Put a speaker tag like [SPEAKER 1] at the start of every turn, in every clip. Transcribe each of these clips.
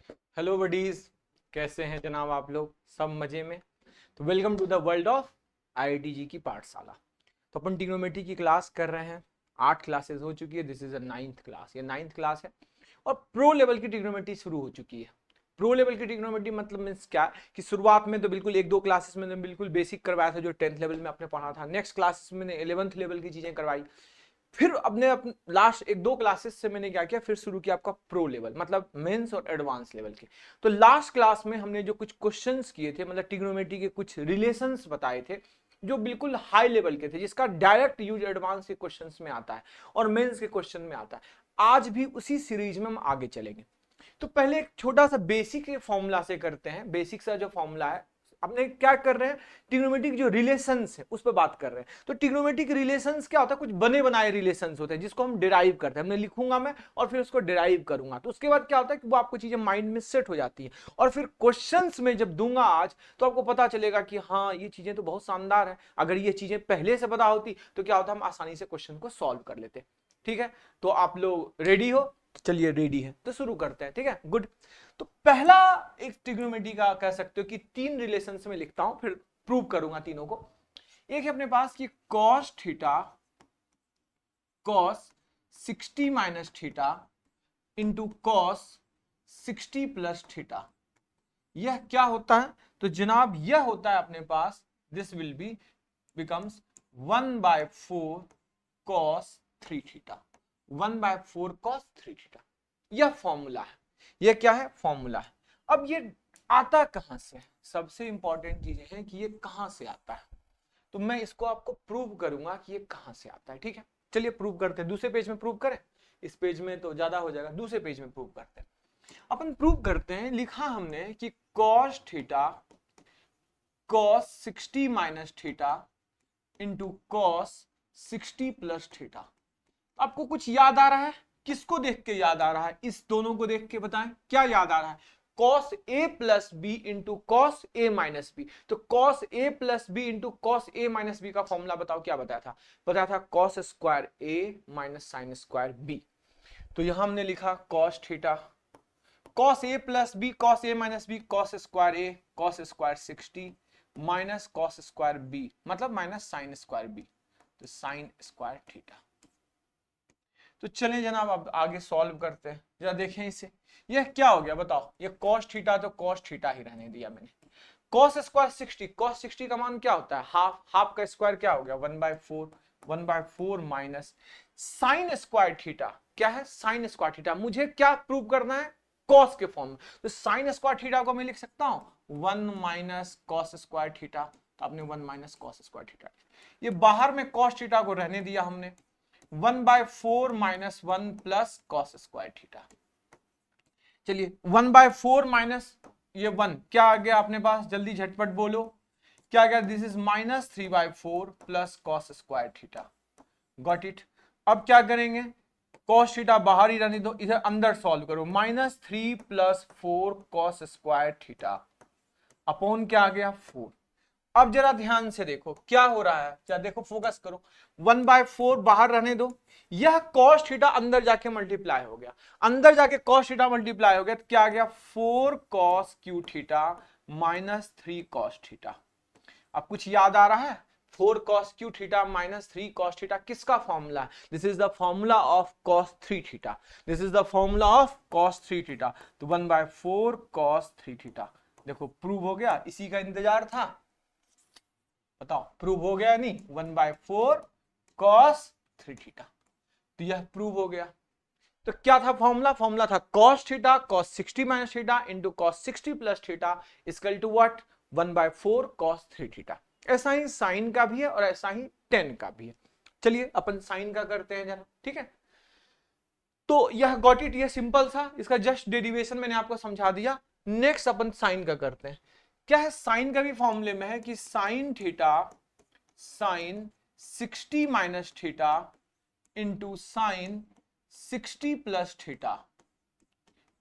[SPEAKER 1] Hello buddies, कैसे हैं जनाब आप लोग? सब मजे में? तो welcome to the world of IITG की पाठशाला। तो अपन ट्रिग्नोमेट्री की क्लास कर रहे हैं। 8 क्लासेस हो चुकी है। This is a 9th class, ये 9th क्लास है और प्रो लेवल की ट्रिग्नोमेट्री शुरू हो चुकी है। प्रो लेवल की ट्रिग्नोमेट्री मतलब मीन्स क्या कि शुरुआत में तो बिल्कुल एक दो क्लासेस में बिल्कुल बेसिक करवाया था जो 10th लेवल में आपने पढ़ा था। नेक्स्ट क्लासेस में 11th लेवल की चीजें करवाई। फिर अपने लास्ट एक दो क्लासेस से मैंने क्या किया, फिर शुरू किया आपका प्रो लेवल मतलब मेंस और एडवांस लेवल के। तो लास्ट क्लास में हमने जो कुछ क्वेश्चंस किए थे मतलब ट्रिग्नोमेट्री के कुछ रिलेशंस बताए थे जो बिल्कुल हाई लेवल के थे, जिसका डायरेक्ट यूज एडवांस के क्वेश्चंस में आता है और मेंस के क्वेश्चन में आता है। आज भी उसी सीरीज में हम आगे चलेंगे। तो पहले एक छोटा सा बेसिक फॉर्मूला से करते हैं। बेसिक सा जो फॉर्मूला है, अपने क्या कर रहे हैं, ट्रिग्नोमेट्रिक जो रिलेशंस है उस पर बात कर रहे हैं। तो ट्रिग्नोमेट्रिक रिलेशंस क्या होता है? कुछ बने बनाए रिलेशंस होते हैं जिसको हम डिराइव करते हैं। हमने लिखूंगा मैं और फिर उसको डिराइव करूंगा, तो उसके बाद क्या होता है कि वो आपको चीजें माइंड में सेट हो जाती है और फिर क्वेश्चंस में जब दूंगा आज तो आपको पता चलेगा कि हाँ ये चीजें तो बहुत शानदार है। अगर ये चीजें पहले से पता होती तो क्या होता, हम आसानी से क्वेश्चन को सॉल्व कर लेते। ठीक है, तो आप लोग रेडी हो? चलिए रेडी है तो शुरू करते हैं। ठीक है, गुड। तो पहला एक ट्रिग्नोमेट्री का कह सकते हो कि 3 रिलेशंस में लिखता हूं, फिर प्रूव करूंगा तीनों को। एक है अपने पास कि cos theta cos 60 minus theta into cos 60 plus theta. यह क्या होता है? तो जनाब यह होता है अपने पास, this will be becomes 1/4 cos 3 theta. 1/4 cos 3 theta, यह फॉर्मूला है। यह क्या है? फॉर्मूला है। अब ये आता कहां से? सबसे इंपॉर्टेंट चीजें हैं कि ये कहां से आता है। तो मैं इसको आपको प्रूव करूंगा कि ये कहां से आता है। ठीक है, चलिए प्रूव करते हैं। दूसरे पेज में प्रूव करें, इस पेज में तो ज्यादा हो जाएगा। दूसरे पेज में प्रूव करते हैं। अपन प्रूव करते हैं। लिखा हमने कि cos theta cos 60 minus theta into cos 60 plus theta. आपको कुछ याद आ रहा है? किसको देख के याद आ रहा है? इस दोनों को देख के बताएं क्या याद आ रहा है। cos a plus B into cos A minus B. तो cos a plus B into cos A minus B का फॉर्मूला बताओ क्या बताया था? बताया था cos square a minus sine square b। तो यहां हमने लिखा cos theta cos a plus B cos a minus B cos square a cos square 60 minus cos square b मतलब माइनस साइन स्क्वायर b, तो साइन स्क्वायर थीटा। तो चलें जनाब अब आगे सॉल्व करते हैं। जरा देखें इसे, यह क्या हो गया बताओ। ये cos थीटा तो cos थीटा ही रहने दिया मैंने। cos स्क्वायर 60, cos 60 का मान क्या होता है? हाफ। हाफ का स्क्वायर क्या हो गया? 1/4। 1/4 माइनस साइन स्क्वायर थीटा। क्या है? Sine square theta. मुझे क्या प्रूव करना है? cos के फॉर्म में। तो साइन स्क्वायर थीटा को मैं लिख सकता हूं 1 माइनस cos स्क्वायर थीटा। तो आपने 1 माइनस cos स्क्वायर थीटा, ये बाहर में cos थीटा को रहने दिया हमने। 1/4 minus 1 plus cos square theta. चलिए 1/4 माइनस ये 1 क्या आ गया अपने पास? जल्दी झटपट बोलो क्या आ गया? This is minus 3/4 plus cos square theta. Got it. अब क्या करेंगे? cos थीटा बाहर ही रहने दो, इधर अंदर सॉल्व करो। -3 plus 4 cos square theta upon क्या आ गया? 4। अब जरा ध्यान से देखो क्या हो रहा है, क्या देखो, फोकस करो। 1/4 बाहर रहने दो, यह cos थीटा अंदर जाके मल्टीप्लाई हो गया। अंदर जाके cos थीटा मल्टीप्लाई हो गया तो क्या आ गया? 4 cos Q theta minus 3 cos theta. अब कुछ याद आ रहा है? 4 cos Q theta minus 3 cos theta किसका फॉर्मूला है? This is the formula of cos 3 theta. This is the formula of cos 3 theta. तो 1/4 cos 3 थीटा। देखो प्रूव हो गया, इसी का इंतजार था। बताओ प्रूव हो गया नहीं? 1/4 cos 3 थीटा। तो यह प्रूव हो गया। तो क्या था फॉर्मूला? फॉर्मूला था cos theta cos 60 minus theta into cos 60 plus theta equal to what? 1/4 cos 3 theta. ऐसा ही साइन का भी है और ऐसा ही टेन का भी है। चलिए अपन साइन का करते हैं जरा। ठीक है, तो यह गॉट इट, ये सिंपल था, इसका जस्ट डेरिवेशन मैंने आपको समझा दिया। नेक्स्ट अपन साइन का करते हैं। क्या है? साइन का भी फॉर्मूले में है कि sine theta sine 60 minus theta into sine 60 plus theta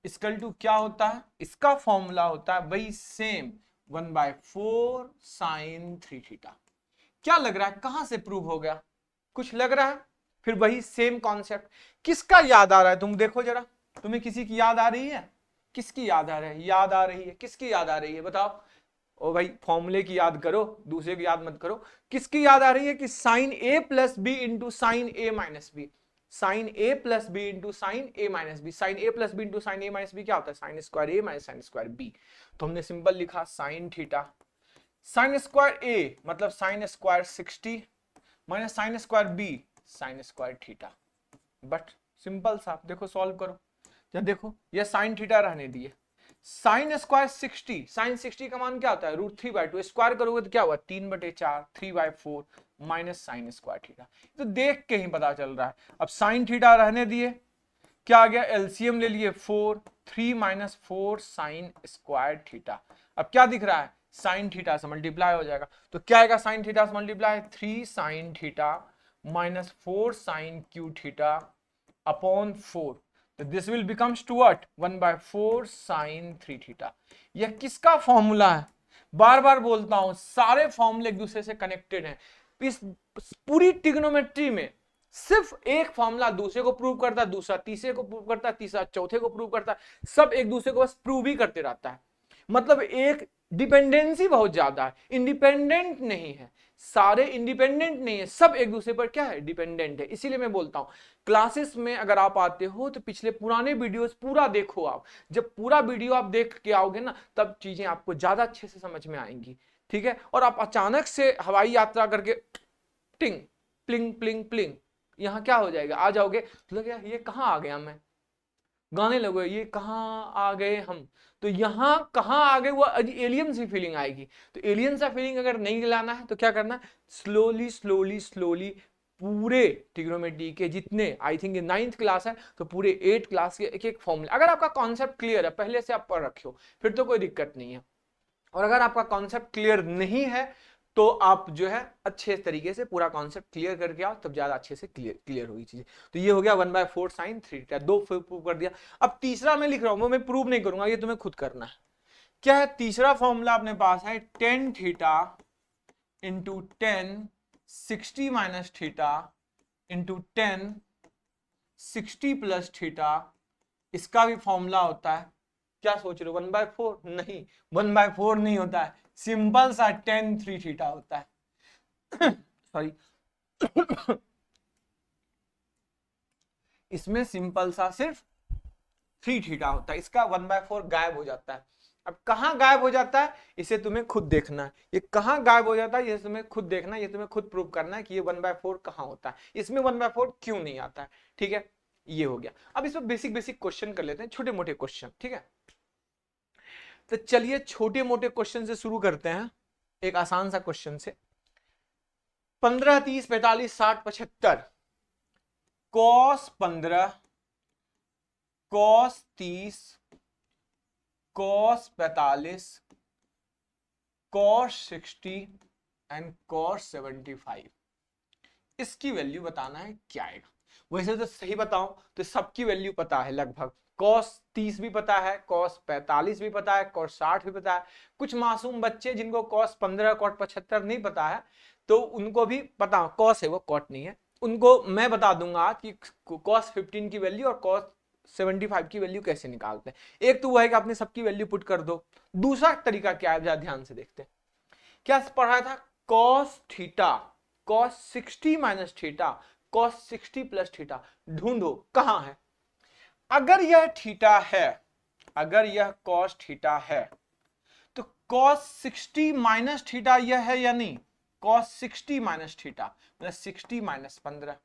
[SPEAKER 1] equal to क्या होता है? इसका फॉर्मूला होता है वही सेम 1/4 साइन 3 थीटा। क्या लग रहा है कहां से प्रूव हो गया? कुछ लग रहा है? फिर वही सेम कॉन्सेप्ट। किसका याद आ रहा है? तुम देखो जरा, तुम्हें किसी की याद आ रही है? किसकी याद आ रही है? याद आ रही है? किसकी याद आ रही है बताओ? ओ भाई फॉर्मूले की याद करो, दूसरे की याद मत करो। किसकी याद आ रही है कि sine A plus B into sine A minus B, sine A plus B into sine A minus B, sine A plus B into sine A minus B क्या होता है? Sine square A minus sine square B. तो हमने simple लिखा sine theta, sine square A मतलब sine square 60 minus sine square B sine square theta. But simple सा, देखो solve करो। जब देखो ये साइन थीटा रहने दिए, साइन स्क्वायर 60, साइन 60 का मान क्या होता है? √3/2, स्क्वायर करोगे तो क्या हुआ? 3/4, 3/4 माइनस साइन स्क्वायर थीटा। तो देख के ही पता चल रहा है। अब साइन थीटा रहने दिए, क्या आ गया? एलसीएम ले लिए 4, 3 माइनस 4 साइन स्क्वायर थीटा। अब क्या दिख रहा है? साइन थीटा से मल्टीप्लाई हो जाएगा, तो क्या आएगा? साइन थीटा से multiply 3 sine theta minus 4 sine cube theta upon 4। तो this will becomes to what? 1/4 sine 3 theta. यह किसका फॉर्मूला है? बार बार बोलता हूं, सारे फॉर्मूले एक दूसरे से कनेक्टेड हैं। इस पूरी ट्रिग्नोमेट्री में सिर्फ एक फॉर्मूला दूसरे को प्रूव करता है, दूसरा तीसरे को प्रूव करता है, तीसरा चौथे को प्रूव करता है। सब एक दूसरे को बस प्रूव ही करते रहता है। मतलब एक डिपेंडेंसी बहुत ज्यादा है, इंडिपेंडेंट नहीं है। सारे इंडिपेंडेंट नहीं है, सब एक दूसरे पर क्या है? डिपेंडेंट है। इसीलिए मैं बोलता हूं क्लासेस में अगर आप आते हो तो पिछले पुराने वीडियोस पूरा देखो। आप जब पूरा वीडियो आप देख के आओगे ना, तब चीजें आपको ज्यादा अच्छे से समझ में आएंगी। ठीक है? और आप अचानक से हवाई यात्रा करके टिंग प्लिंग प्लिंग प्लिंग यहां क्या हो जाएगा? आ जाओगे तो लगे ये कहां आ गया, मैं गाने लगे ये कहां आ गए हम। तो यहां कहां आ गए वो एलियन सी फीलिंग आएगी। तो एलियन सा फीलिंग अगर नहीं लाना है तो क्या करना है? स्लोली स्लोली स्लोली पूरे ट्रिग्नोमेट्री के जितने, आई थिंक 9th क्लास है तो पूरे 8 क्लास के एक एक फॉर्मूला, अगर आपका कॉन्सेप्ट क्लियर है पहले से आप पढ़ रखे हो फिर तो कोई दिक्कत नहीं है। और अगर आपका कॉन्सेप्ट क्लियर नहीं है तो आप जो है अच्छे तरीके से पूरा कॉन्सेप्ट क्लियर करके आओ, तब ज्यादा अच्छे से क्लियर होगी चीजें। तो ये हो गया 1/4 साइन 3 थीटा, 2 प्रूव कर दिया। अब तीसरा मैं लिख रहा हूं, वो मैं प्रूव नहीं करूंगा, ये तुम्हें खुद करना है। क्या है तीसरा फॉर्मूला? अपने पास है tan theta into 10 60 minus theta into 10 60 plus theta. इसका भी फॉर्मूला होता है, क्या सोच रहे हो? 1/4? नहीं, 1/4 नहीं होता है, सिंपल सा tan 3 थीटा होता है। सॉरी इसमें सिंपल सा सिर्फ 3 थीटा होता है, इसका 1/4 गायब हो जाता है। अब कहां गायब हो जाता है इसे तुम्हें खुद देखना है। ये कहां गायब हो जाता है ये तुम्हें खुद देखना है, ये तुम्हें खुद प्रूव करना है कि ये 1/4 कहां होता है, इसमें 1/4 क्यों नहीं आता है। ठीक है, ये हो गया। अब इसमें बेसिक बेसिक क्वेश्चन कर लेते हैं, छोटे मोटे क्वेश्चन। ठीक है, तो चलिए छोटे मोटे क्वेश्चन से शुरू करते हैं, एक आसान सा क्वेश्चन से। 15 30 45 60 75 cos 15 cos 30 cos 45 cos 60 and cos 75, इसकी वैल्यू बताना है क्या आएगा। वैसे तो सही बताऊं तो सबकी वैल्यू पता है लगभग, cos 30 भी पता है, cos 45 भी पता है, cos 60 भी पता है। कुछ मासूम बच्चे जिनको cos 15 cos 75 नहीं पता है तो उनको भी पता, cos है वो cot नहीं है, उनको मैं बता दूंगा कि cos 15 की वैल्यू और cos 75 की वैल्यू कैसे निकालते हैं। एक तो वो है कि आपने सबकी वैल्यू पुट कर दो, दूसरा तरीका क्या है ध्यान से देखते हैं। क्या पढ़ा था? cos theta cos 60 minus theta cos 60 plus theta, ढूंढो कहां है। अगर यह थीटा है, अगर यह cos थीटा है तो cos 60 माइनस थीटा यह है या नहीं? cos 60 माइनस थीटा मतलब 60 माइनस 15,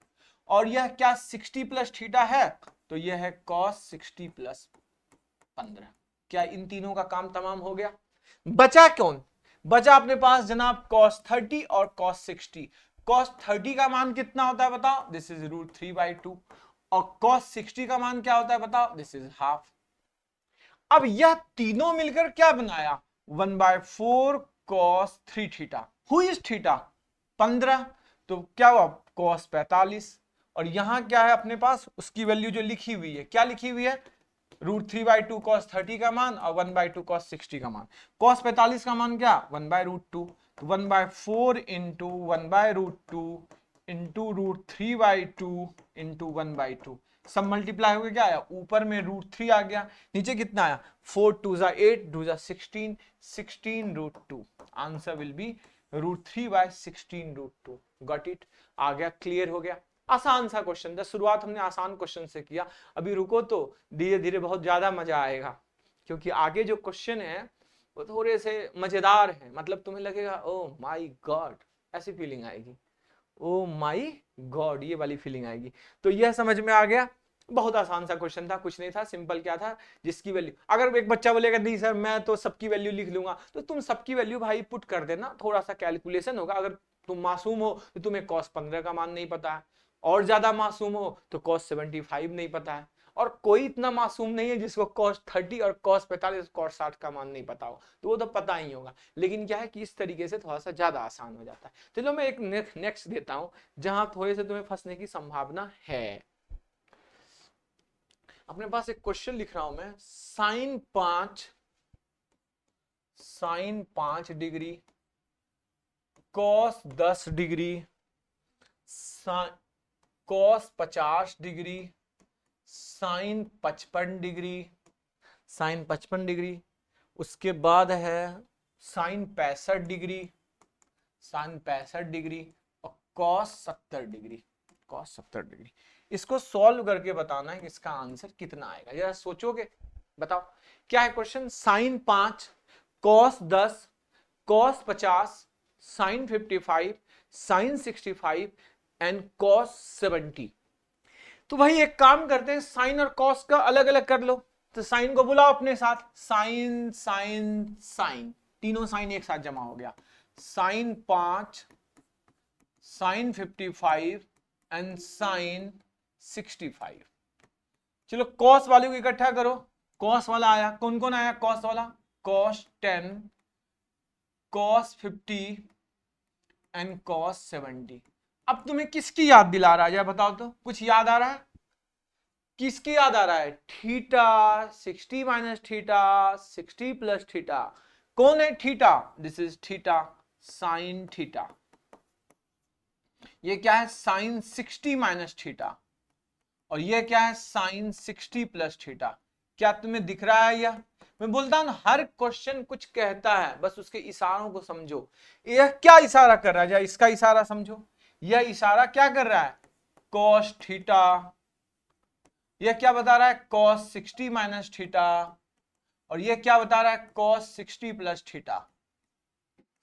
[SPEAKER 1] और यह क्या 60 प्लस थीटा है तो यह है cos 60 प्लस 15। क्या इन तीनों का काम तमाम हो गया? बचा कौन? बचा अपने पास जनाब cos 30 और cos 60। cos 30 का मान कितना होता है बताओ? This is √3/2। और cos 60 का मान क्या होता है बताओ? This is half. अब यह तीनों मिलकर क्या बनाया? 1/4 cos 3 theta. Who is theta? 15, तो क्या हुआ? cos 45। और यहां क्या है अपने पास? उसकी वैल्यू जो लिखी हुई है, क्या लिखी हुई है? √3/2 cos 30 का मान और 1/2 cos 60 का मान। cos 45 का मान क्या? 1/√2, तो 1/4 इंटू 1/√2 इंटू √3/2 इंटू 1/2, सब मल्टीप्लाई होकर क्या आया, ऊपर में √3 आ गया, नीचे कितना आया 4 2 जा 8 2 जा 16 16 √2, answer will be √3/16 √2। Got it, आ गया, क्लियर हो गया। आसान सा क्वेश्चन था, शुरुआत हमने आसान क्वेश्चन से किया, अभी रुको तो धीरे धीरे बहुत ज्यादा मजा आएगा, क्योंकि आगे जो क्वेश्चन है वो थोड़े से मजेदार है, मतलब तुम्हें लगेगा ओ माय गॉड, ऐसी फीलिंग आएगी, ओ माय गॉड ये वाली फीलिंग आएगी। तो यह समझ में आ गया, बहुत आसान सा क्वेश्चन था, कुछ नहीं था, सिंपल क्या था, जिसकी वैल्यू, अगर एक बच्चा बोलेगा नहीं सर मैं तो सबकी वैल्यू लिख लूंगा, तो तुम सबकी वैल्यू भाई पुट कर देना, थोड़ा सा कैलकुलेशन होगा। अगर तुम मासूम हो तो तुम्हें cos 15 का मान नहीं पता है, और ज्यादा मासूम हो तो cos 75 नहीं पता है, और कोई इतना मासूम नहीं है जिसको cos 30 और cos 45 cos 60 का मान नहीं पता हो, तो वो तो पता ही होगा। लेकिन क्या है कि इस तरीके से थोड़ा सा ज्यादा आसान हो जाता है। चलो मैं एक नेक्स्ट देता हूं जहां थोड़े से तुम्हें फंसने की संभावना है। अपने पास एक क्वेश्चन लिख रहा हूं मैं, sin 5 degree, cos 10 degree, cos 50 degree, sin 55 degree, sin 55 degree, उसके बाद है sin 65 डिग्री, sin 65 डिग्री, और cos 70 डिग्री, cos 70 डिग्री। इसको सॉल्व करके बताना है कि इसका आंसर कितना आएगा, जरा सोचोगे, बताओ क्या है question. sin 5, cos 10, cos 50, sin 55, sin 65 and cos 70। तो भाई एक काम करते हैं, साइन और कॉस का अलग अलग कर लो। तो साइन को बुलाओ अपने साथ, साइन साइन साइन, तीनों साइन एक साथ जमा हो गया, साइन 5, साइन 55 एंड साइन 65। चलो कॉस वाले को इकट्ठा करो, कॉस वाला आया, कौन कौन आया कॉस वाला, cos 10, cos 50 एंड cos 70। अब तुम्हें किसकी याद दिला रहा है, या बताओ तो, कुछ याद आ रहा है, किसकी याद आ रहा है, theta, 60 minus theta, 60 plus theta, कौन है theta, this is theta, sign theta, ये क्या है साइन 60 माइनस थीटा, और ये क्या है साइन 60 प्लस थीटा। क्या तुम्हें दिख रहा है यह, मैं बोलता हूं हर क्वेश्चन कुछ कहता है, बस उसके इशारों को समझो। यह क्या इशारा कर रहा है, इसका इशारा समझो, यह इशारा क्या कर रहा है, cos थीटा, यह क्या बता रहा है cos 60 माइनस थीटा, और यह क्या बता रहा है cos 60 plus theta,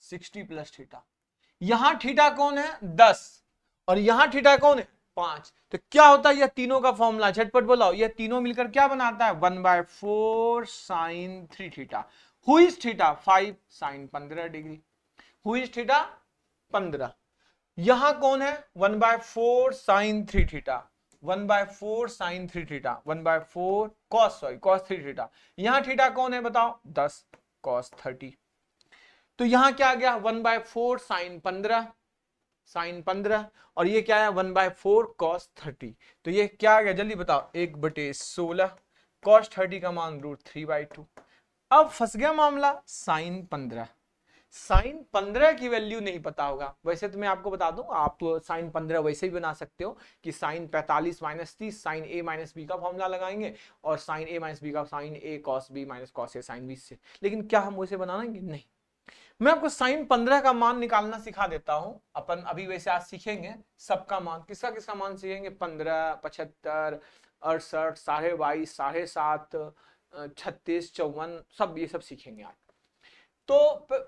[SPEAKER 1] 60 plus theta. यहां थीटा कौन है 10, और यहां थीटा कौन है 5, तो क्या होता है, यह तीनों का फॉर्मूला, झटपट बोलाओ, यह तीनों मिलकर क्या बनाता है 1/4 sine 3 theta. Who is theta 5 sine 15 degree, who is theta 15। यहां कौन है 1/4 sine 3 theta, 1/4 sine 3 theta, 1/4 cos cos 3 theta. यहां थीटा कौन है बताओ 10 cos 30। तो यहां क्या आ गया 1/4 साइन 15, साइन 15, और ये क्या है 1/4 cos 30। तो ये क्या आ गया जल्दी बताओ 1/16, cos 30 का मान √3/2। अब फंस गया मामला साइन 15, साइन 15 की वैल्यू नहीं पता होगा। वैसे तो मैं आपको बता दूं, आप साइन 15 वैसे ही बना सकते हो कि sign 45 minus 30 sign A minus B का फॉर्मूला लगाएंगे, और साइन ए माइनस बी का sign A cos B minus cos A sine B से। लेकिन क्या हम उसे बनाएंगे, नहीं, मैं आपको साइन 15 का मान निकालना सिखा देता हूं। अपन अभी वैसे आज सीखेंगे सबका मान, किसका किसका मान सीखेंगे, 15, 75, 68, 22.5, 7.5, 36, 54, सब ये सब सीखेंगे आज। तो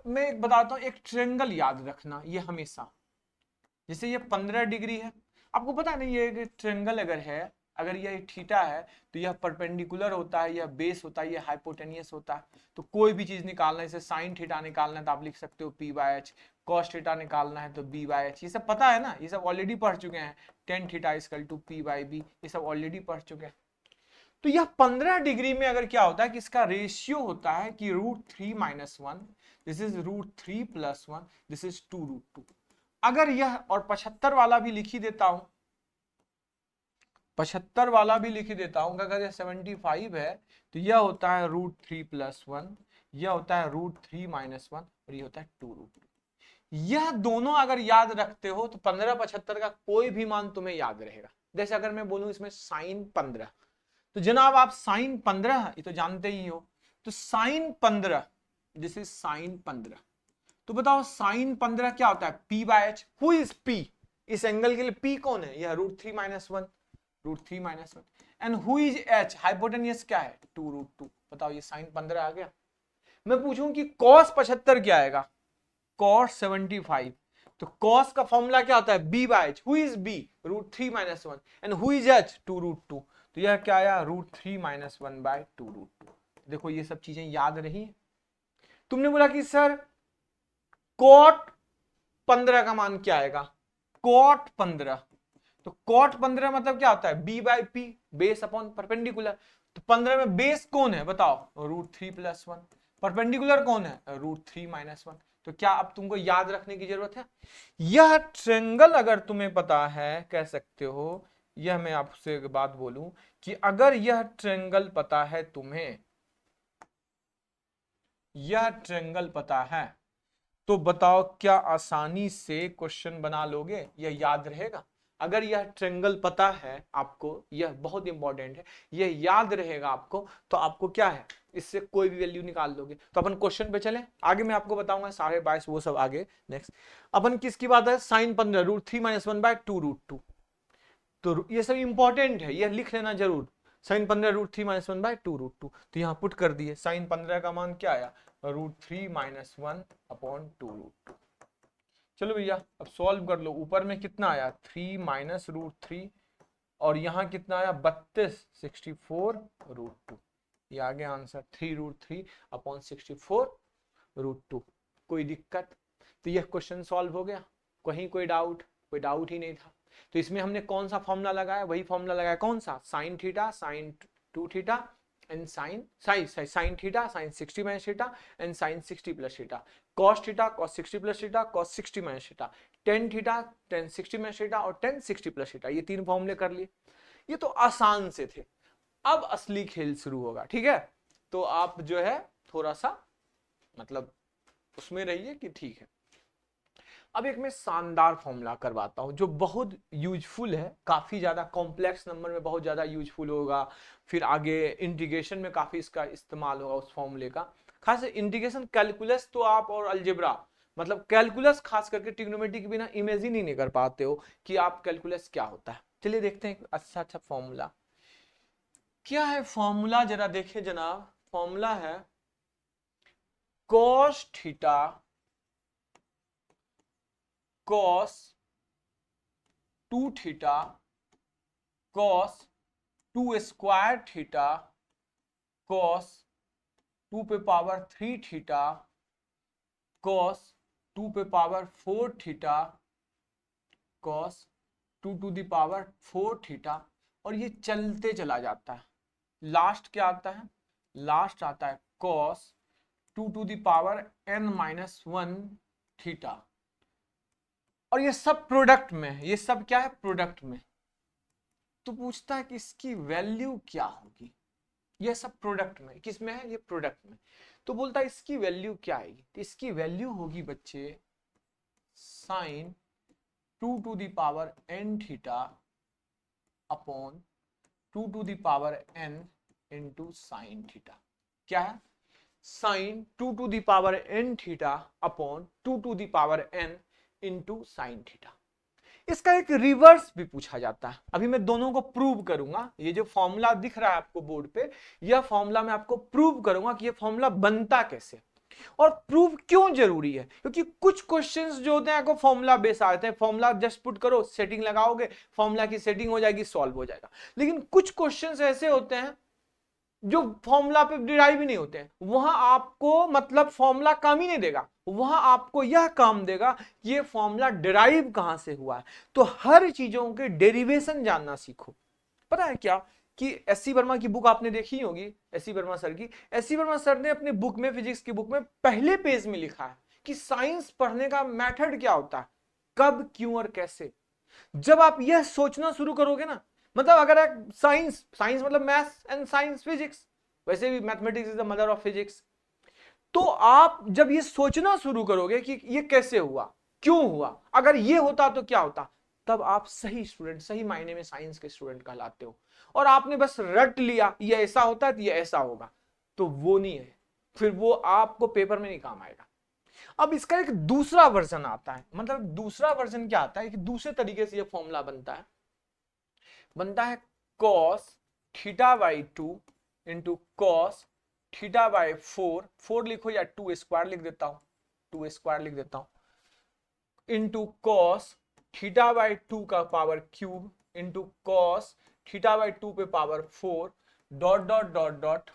[SPEAKER 1] मैं एक बताता हूं, एक ट्रायंगल याद रखना, ये हमेशा, जैसे ये 15 डिग्री है, आपको पता है ना, ये ट्रायंगल अगर है, अगर यह थीटा है तो यह परपेंडिकुलर होता है, यह बेस होता है, यह हाइपोटेनियस होता है। तो कोई भी चीज निकालना है, जैसे साइन थीटा निकालना है तो आप लिख सकते हो p/h, cos थीटा निकालना है तो b/h, ये सब पता है ना, ये सब ऑलरेडी पढ़ चुके हैं, tan theta equal to p/b, ये सब ऑलरेडी पढ़ चुके हैं। तो यह 15 डिग्री में अगर क्या होता है कि इसका रेशियो होता है कि √3 - 1, दिस इज √3 + 1, दिस इज 2√2। अगर यह, और 75 वाला भी लिख ही देता हूं, 75 वाला भी लिख ही देता हूं, अगर यह 75 है तो यह होता है √3 + 1, यह होता है √3 - 1, और यह होता है 2√2। यह दोनों अगर याद रखते हो तो 15 75 का कोई भी मान तुम्हें याद रहेगा। जैसे अगर मैं बोलूं इसमें साइन 15, तो जनाब आप साइन 15 ये तो जानते ही हो, तो साइन 15 दिस इज साइन 15, तो बताओ साइन 15 क्या होता है, P by H. Who is P, इस एंगल के लिए P कौन है, यह √3 - 1, √3 - 1। And who is H, hypotenuse क्या है 2√2। बताओ ये साइन 15 आ गया। मैं पूछूं कि cos 75 क्या आएगा, cos 75, तो cos का फॉर्मूला क्या होता है, B by H. Who is B, √3 - 1 and who is H 2√2, तो यह क्या आया √3 - 1/2√2। देखो ये सब चीजें याद रही। तुमने बोला कि सर cot 15 का मान क्या आएगा, cot 15, तो cot 15 मतलब क्या होता है, B by P, base upon perpendicular. तो 15 में बेस कौन है बताओ, √3 + 1, परपेंडिकुलर कौन है, √3 - 1। तो क्या अब तुमको याद रखने की जरूरत है, यह ट्रेंगल अगर तुम्हें पता है, कह सकते हो, यह मैं आपसे एक बात बोलूं कि अगर यह ट्रेंगल पता है तुम्हें, यह ट्रेंगल पता है, तो बताओ क्या आसानी से क्वेश्चन बना लोगे, यह याद रहेगा। अगर यह ट्रेंगल पता है आपको, यह बहुत इंपॉर्टेंट है, यह याद रहेगा आपको, तो आपको क्या है, इससे कोई भी वैल्यू निकाल लोगे। तो अपन क्वेश्चन पे चलें, आगे मैं आपको बताऊंगा 22.5 वो सब आगे नेक्स्ट। अपन किसकी बात है, साइन 15 √3 - 1/2√2, तो ये सब इंपॉर्टेंट है, यह लिख लेना जरूर। साइन 15 √3 - 1/2√2, तो यहां पुट कर दिए, साइन 15 का मान क्या आया, √3 - 1/2√2। चलो भैया अब सॉल्व कर लो, ऊपर में कितना आया 3 - √3, और यहां कितना आया 32 64√2, ये आ गया आंसर 3√3/64√2। कोई दिक्कत, तो यह क्वेश्चन सॉल्व हो गया, कहीं कोई डाउट ही नहीं था। तो इसमें हमने कौन सा फॉर्मूला लगाया, वही फॉर्मूला लगाया, कौन सा, sine theta sine 2 theta and sine theta sine 60 - theta and sine 60 + theta, cos theta cos 60 + theta cos 60 - theta, tan theta tan 60 - theta और tan 60 + थीटा, ये 3 फॉर्मूले कर लिए। ये तो आसान से थे, अब असली खेल शुरू होगा, ठीक है। तो आप जो है थोड़ा सा मतलब उसमें रहिए कि ठीक है। अब एक मैं शानदार फॉर्मूला करवाता हूं जो बहुत यूजफुल है, काफी ज्यादा कॉम्प्लेक्स नंबर में बहुत ज्यादा यूजफुल होगा, फिर आगे इंटीग्रेशन में काफी इसका इस्तेमाल होगा उस फॉर्मूले का। खास इंटीग्रेशन कैलकुलस तो आप और अलजेब्रा, मतलब कैलकुलस खास करके ट्रिग्नोमेट्री के बिना इमेजिन ही नहीं कर पाते हो कि आप कैलकुलस क्या होता है। चलिए देखते हैं अच्छा अच्छा फॉर्मूला क्या है। फॉर्मूला जरा देखिए जनाब, फॉर्मूला है cos theta cos 2 theta cos 2 square theta cos 2 पे पावर 3 थीटा cos 2 पे power 4 theta cos 2 to the power 4 theta, और ये चलते चला जाता है। लास्ट क्या आता है, लास्ट आता है cos 2 to the power n - 1 theta, और ये सब प्रोडक्ट में है, ये सब क्या है, प्रोडक्ट में। तो पूछता है कि इसकी वैल्यू क्या होगी, ये सब प्रोडक्ट में, किस में है, ये प्रोडक्ट में। तो बोलता है इसकी वैल्यू क्या आएगी, तो इसकी वैल्यू होगी बच्चे sine 2 to the power n theta upon 2 to the power n into sine theta. क्या है, sine 2 to the power n theta upon 2 to the power n into sine theta. इसका एक रिवर्स भी पूछा जाता है, अभी मैं दोनों को प्रूव करूंगा। ये जो फॉर्मूला दिख रहा है आपको बोर्ड पे, यह फॉर्मूला मैं आपको प्रूव करूंगा कि यह फॉर्मूला बनता कैसे, और प्रूव क्यों जरूरी है, क्योंकि कुछ क्वेश्चंस जो होते हैं आपको फॉर्मूला बेस आते हैं, फॉर्मूला जस्ट पुट करो, सेटिंग लगाओगे, फॉर्मूला की सेटिंग हो जाएगी, सॉल्व हो जाएगा। लेकिन कुछ क्वेश्चंस ऐसे होते हैं जो फॉर्मूला पे डिराइव ही नहीं होते हैं, वहां आपको मतलब फॉर्मूला काम ही नहीं देगा, वहां आपको यह काम देगा कि ये फॉर्मूला डिराइव कहां से हुआ है। तो हर चीजों के डेरिवेशन जानना सीखो। पता है क्या कि एस.सी. वर्मा की बुक आपने देखी होगी, एस.सी. वर्मा सर की। एस.सी. वर्मा सर ने अपने बुक में, फिजिक्स की बुक में पहले पेज में लिखा है कि साइंस पढ़ने का मेथड क्या होता है, कब क्यों और कैसे। जब आप यह सोचना शुरू करोगे ना, मतलब अगर एक साइंस मतलब मैथ्स एंड साइंस फिजिक्स, वैसे भी mathematics is the mother of physics, तो आप जब ये सोचना शुरू करोगे कि ये कैसे हुआ, क्यों हुआ, अगर ये होता तो क्या होता, तब आप सही स्टूडेंट, सही मायने में साइंस के स्टूडेंट कहलाते हो। और आपने बस रट लिया ये ऐसा होता है तो ये ऐसा होगा, तो वो नहीं है, फिर वो आपको पेपर में नहीं काम आएगा। अब इसका एक दूसरा वर्जन आता है, मतलब दूसरा वर्जन क्या आता है कि दूसरे तरीके से ये फॉर्मूला बनता है cos theta by 2 into cos theta by 4 लिखो या 2 स्क्वायर लिख देता हूं, 2 स्क्वायर लिख देता हूं इंटू कॉस थीटा बाई 2 का power cube into cos theta by 2 पे power 4 dot dot dot dot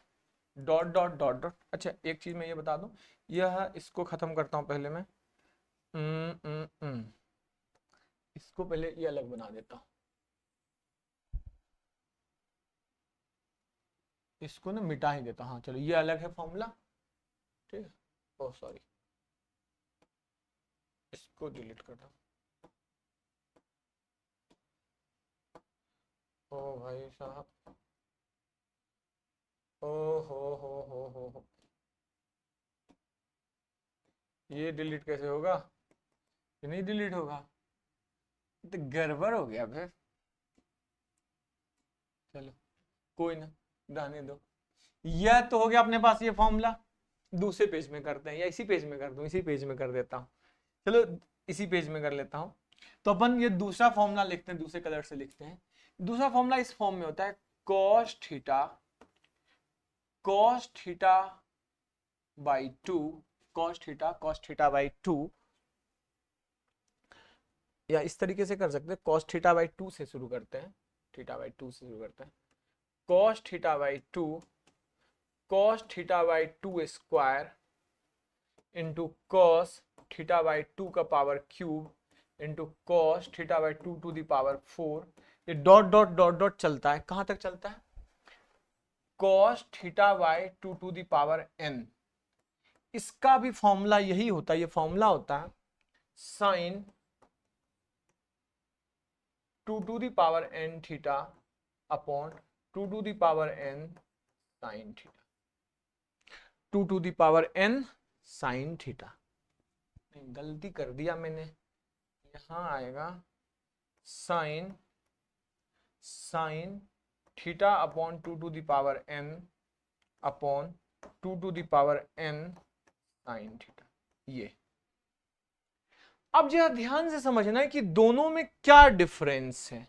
[SPEAKER 1] dot dot dot dot. अच्छा एक चीज मैं ये बता दूं, यह इसको खत्म करता हूं पहले मैं, इसको पहले ये अलग बना देता हूं, इसको ना मिटा ही देता हूं। हाँ चलो ये अलग है फॉर्मूला, ठीक है। ओह सॉरी, इसको डिलीट करता हूं। ओ भाई साहब, ओ हो, ये डिलीट कैसे होगा, ये नहीं डिलीट होगा, तो गड़बड़ हो गया फिर। चलो कोई ना, रहने दो। यह तो हो गया अपने पास ये फॉर्मूला। दूसरे पेज में करते हैं, या इसी पेज में कर दूं, इसी पेज में कर देता हूं। चलो इसी पेज में कर लेता हूं। तो अपन ये दूसरा फॉर्मूला लिखते हैं, दूसरे कलर से लिखते हैं। दूसरा फॉर्मूला इस फॉर्म में होता है cos theta by 2, cos theta by 2, या इस तरीके से कर सकते हैं, cos थीटा बाई 2 से शुरू करते हैं, थीटा बाई 2 से शुरू करते हैं। cos theta by 2 cos theta by 2 square into cos theta by 2 का power cube into cos theta by 2 to the power 4। ये डॉट डॉट डॉट डॉट चलता है, कहां तक चलता है, cos theta by 2 to the power n। इसका भी फॉर्मूला यही होता है, ये फॉर्मूला होता है sine 2 to the power n theta upon 2 to the power n sine theta, 2 to the power n sine theta. नहीं गलती कर दिया मैंने, यहां आएगा sine theta upon 2 to the power n upon 2 to the power n sine theta. ये अब जरा ध्यान से समझना है कि दोनों में क्या डिफरेंस है,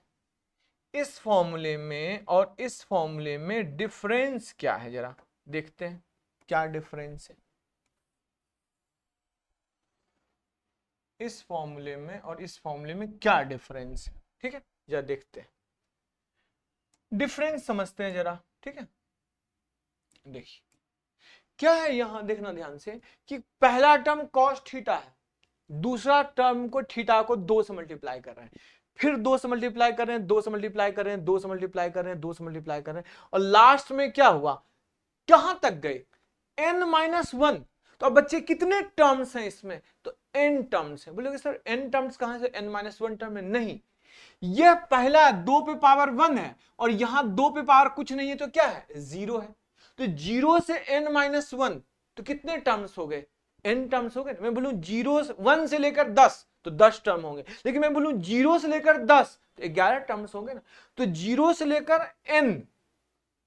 [SPEAKER 1] इस फॉर्मूले में और इस फॉर्मूले में डिफरेंस क्या है, जरा देखते हैं क्या डिफरेंस है इस फॉर्मूले में और इस फॉर्मूले में, क्या डिफरेंस है, ठीक है। जरा देखते हैं, डिफरेंस समझते हैं जरा, ठीक है। देखिए क्या है, यहां देखना ध्यान से कि पहला टर्म cos थीटा है, दूसरा टर्म को थीटा को 2 से मल्टीप्लाई कर रहे हैं, फिर 2 से मल्टीप्लाई कर रहे हैं, 2 से मल्टीप्लाई कर रहे हैं, 2 से मल्टीप्लाई कर रहे हैं, 2 से मल्टीप्लाई कर रहे हैं, और लास्ट में क्या हुआ, कहां तक गए, n-1। तो अब बच्चे कितने टर्म्स हैं इसमें, तो n टर्म्स हैं। बोलोगे सर n टर्म्स कहां से, n-1 टर्म है, नहीं, यह पहला 2 पे पावर 1 है और यहां 2 पे पावर कुछ नहीं है, तो क्या है, 0 है। तो 0 से n-1 तो कितने टर्म्स हो गए, n टर्म्स हो गए। मैं बोलूं 1 से लेकर 10 तो 10 टर्म होंगे, लेकिन मैं बोलूं 0 से लेकर 10 तो 11 टर्म्स होंगे ना। तो 0 से लेकर n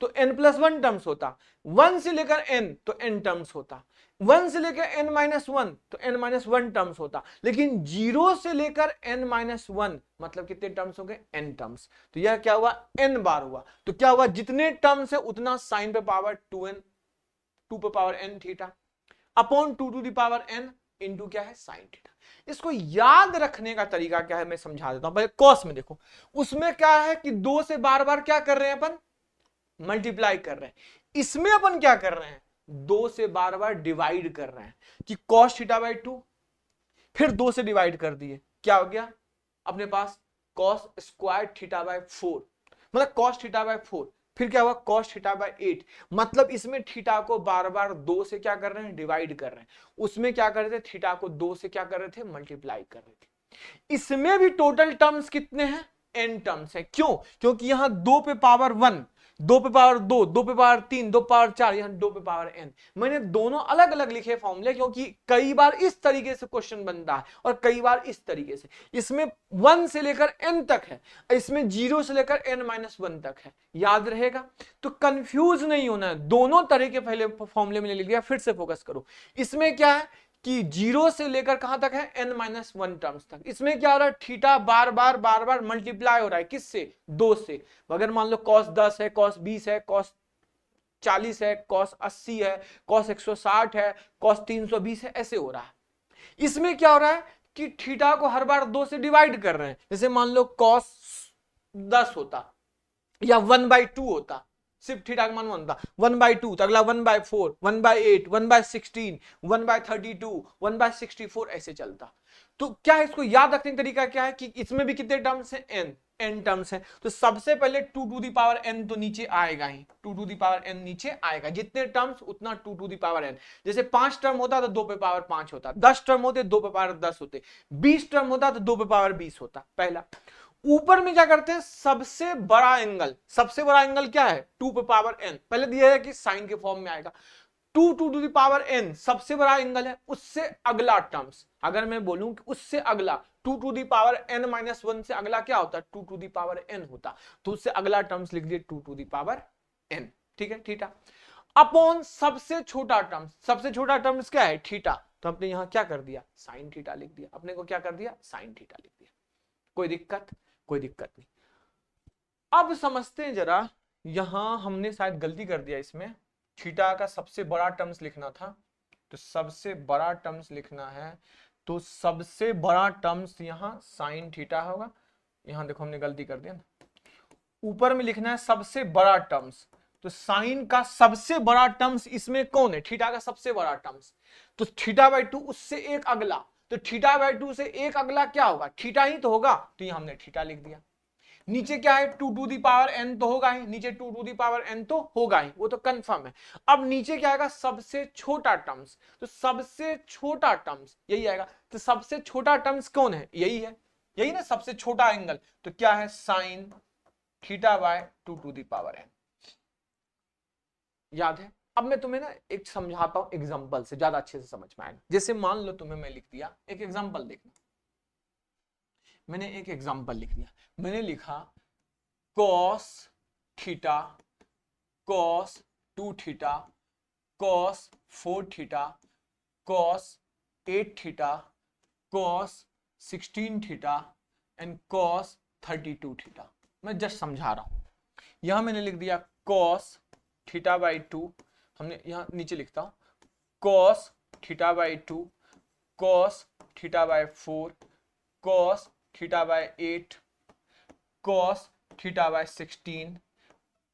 [SPEAKER 1] तो n+1 टर्म्स होता, 1 से लेकर n तो n टर्म्स होता, 1 से लेकर n-1 तो n-1 टर्म्स होता, लेकिन 0 से लेकर n-1 मतलब कितने टर्म्स हो गए, n टर्म्स। तो यह क्या हुआ, n बार हुआ। तो क्या हुआ, जितने टर्म्स है उतना साइन पे पावर 2 पे power n theta upon 2 to the power n into क्या है, साइन थीटा। इसको याद रखने का तरीका क्या है, मैं समझा देता हूं। पहले कॉस में देखो, उसमें क्या है कि 2 से बार बार क्या कर रहे हैं अपन, मल्टीप्लाई कर रहे हैं। इसमें अपन क्या कर रहे हैं, 2 से बार बार डिवाइड कर रहे हैं कि cos थीटा बाई 2, फिर 2 से डिवाइड कर दिए, क्या हो गया अपने पास cos स्क्वायर थीटा बाई 4, मतलब cos थीटा बाई 4, फिर क्या हुआ cos थीटा बाई 8, मतलब इसमें थीटा को बार बार 2 से क्या कर रहे हैं, डिवाइड कर रहे हैं। उसमें क्या कर रहे थे, थीटा को 2 से क्या कर रहे थे, मल्टीप्लाई कर रहे थे। इसमें भी टोटल टर्म्स कितने हैं, n टर्म्स है। क्यों, क्योंकि यहां 2 पे पावर 1 2 पे पावर 2, 2 पे पावर 3, 2 पे पावर 4, यहाँ 2 पे पावर n। मैंने दोनों अलग अलग लिखे फॉर्मूले क्योंकि कई बार इस तरीके से क्वेश्चन बनता है और कई बार इस तरीके से। इसमें 1 से लेकर n तक है, इसमें 0 से लेकर n-1 तक है, याद रहेगा। तो कंफ्यूज नहीं होना है, दोनों तरह के पहले फॉर्मूले में लिख लिया। फिर से फोकस करो, इसमें क्या है कि 0 से लेकर कहां तक है, n-1 टर्म्स तक। इसमें क्या हो रहा है, थीटा बार बार मल्टीप्लाई हो रहा है, किससे, 2 से। अगर मान लो cos 10 है, cos 20 है, cos 40 है, cos 80 है, cos 160 है, cos 320 है, ऐसे हो रहा है। इसमें क्या हो रहा है कि थीटा को हर बार 2 से डिवाइड कर रहे हैं। जैसे मान लो cos 10 होता या 1/2 होता, सिर्फ थीटा का मान 1 था, 1/2, तो अगला 1/4, 1/8, 1/16, 1/32, 1/64 ऐसे चलता। तो क्या है, इसको याद रखने का तरीका क्या है कि इसमें भी कितने टर्म्स हैं, n टर्म्स हैं। तो सबसे पहले 2 टू दी पावर n तो नीचे आएगा ही, 2 टू दी पावर n नीचे आएगा, जितने टर्म्स उतना 2 टू दी पावर n। जैसे 5 टर्म होता तो 2 पे पावर 5 होता, 10 टर्म होते 2 पे पावर 10 होते, 20 टर्म होता तो 2 पे पावर 20 होता। पहला। ऊपर में क्या करते हैं, सबसे बड़ा एंगल, सबसे बड़ा एंगल क्या है, 2 पे पावर n। पहले दिया है कि साइन के फॉर्म में आएगा, 2 टू दी पावर n सबसे बड़ा एंगल है, उससे अगला टर्म्स। अगर मैं बोलूं कि उससे अगला 2 टू दी पावर n-1 से अगला क्या होता है, 2 टू दी पावर n होता, तो उससे अगला टर्म्स लिख दिए 2 टू दी पावर n। ठीक है, थीटा अपॉन सबसे छोटा टर्म्स। सबसे छोटा टर्म्स क्या है, थीटा, तो हमने यहां क्या कर दिया, साइन थीटा लिख दिया। अपने को क्या कर दिया, साइन थीटा लिख दिया। कोई दिक्कत, कोई दिक्कत नहीं। अब समझते हैं जरा, यहां हमने शायद गलती कर दिया, इसमें थीटा का सबसे बड़ा टर्म्स लिखना था, तो सबसे बड़ा टर्म्स लिखना है, तो सबसे बड़ा टर्म्स यहां साइन थीटा होगा। यहां देखो हमने गलती कर दिया ना, ऊपर में लिखना है सबसे बड़ा टर्म्स, तो साइन का सबसे बड़ा टर्म्स इसमें कौन है, थीटा का सबसे बड़ा टर्म्स, तो थीटा/2 उससे एक अगला, तो थीटा/2 से एक अगला क्या होगा, थीटा ही तो होगा, तो यहां हमने थीटा लिख दिया। नीचे क्या है, 2 टू दी पावर n तो होगा ही, नीचे 2 टू दी पावर n तो होगा ही, वो तो कंफर्म है। अब नीचे क्या आएगा, सबसे छोटा टर्म्स, तो सबसे छोटा टर्म्स यही आएगा। तो सबसे छोटा टर्म्स कौन है, यही है, यही ना सबसे छोटा एंगल, तो क्या है, साइन थीटा/2 टू दी पावर n। याद है। अब मैं तुम्हें ना एक समझाता हूं एग्जांपल से, ज्यादा अच्छे से समझ में आएगा। जैसे मान लो तुम्हें मैं लिख दिया एक एग्जांपल, देखना, मैंने एक एग्जांपल लिख दिया, मैंने लिखा cos theta, cos 2 theta, cos 4 theta, cos 8 theta, cos 16 theta and cos 32 theta. मैं जस्ट समझा रहा हूं। यहां मैंने लिख दिया cos थीटा/2, हमने यहां नीचे लिखता हूं cos थीटा/2, cos थीटा/4, cos थीटा/8, cos थीटा/16,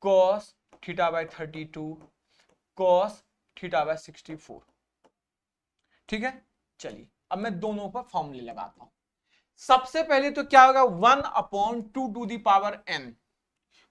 [SPEAKER 1] cos थीटा/32, cos थीटा/64। ठीक है, चलिए अब मैं दोनों पर फॉर्मूले लगाता हूं। सबसे पहले तो क्या होगा, 1/2 to the power n,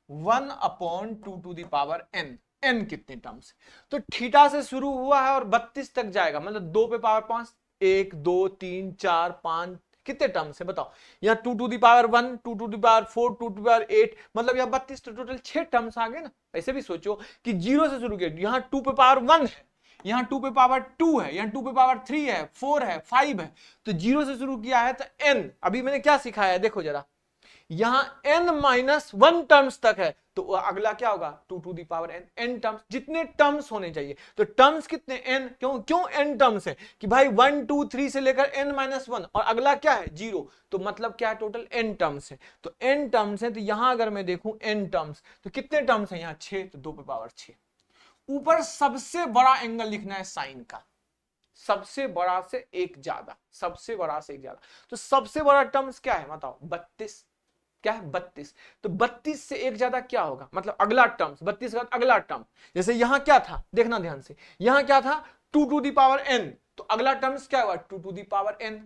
[SPEAKER 1] 1/2 to the power n। n कितने टर्म्स, तो थीटा से शुरू हुआ है और 32 तक जाएगा, मतलब 2 पे पावर 5, 1 2 3 4 5, कितने टर्म्स है बताओ। यहाँ 2 to the power 1, 2 to the power 4, 2 to the power 8, मतलब यहाँ 32, तो टोटल 6 टर्म्स आ गए ना। ऐसे भी सोचो कि 0 से शुरू किया, यहाँ 2 पे पावर 1 है, यहाँ 2 पे पावर 2 है, यहाँ 2 पे पावर 3 है, 4 है, 5 है, तो 0 से शुरू किया है, तो n अभी मैंने क्या सिखाया है देखो जरा, यहां n-1 टर्म्स तक है, तो अगला क्या होगा, 2 to the power n terms, जितने टर्म्स होने चाहिए। तो टर्म्स कितने, n, क्यों n टर्म्स है कि भाई 1 2 3 से लेकर n-1 और अगला क्या है 0, तो मतलब क्या है, टोटल n टर्म्स है। तो n टर्म्स है, तो यहां अगर मैं देखूं n टर्म्स, तो कितने टर्म्स है यहाँ 6, तो 2 पे पावर 6। ऊपर सबसे बड़ा एंगल लिखना है साइन का, सबसे बड़ा से एक ज्यादा, सबसे बड़ा से एक ज्यादा। तो सबसे बड़ा टर्म्स क्या है बताओ, 32, क्या है 32, तो 32 से एक ज्यादा क्या होगा, मतलब अगला टर्म्स 32 का अगला टर्म। जैसे यहां क्या था, देखना ध्यान से, यहां क्या था 2 टू दी पावर n, तो अगला टर्म्स क्या हुआ 2 टू दी पावर n।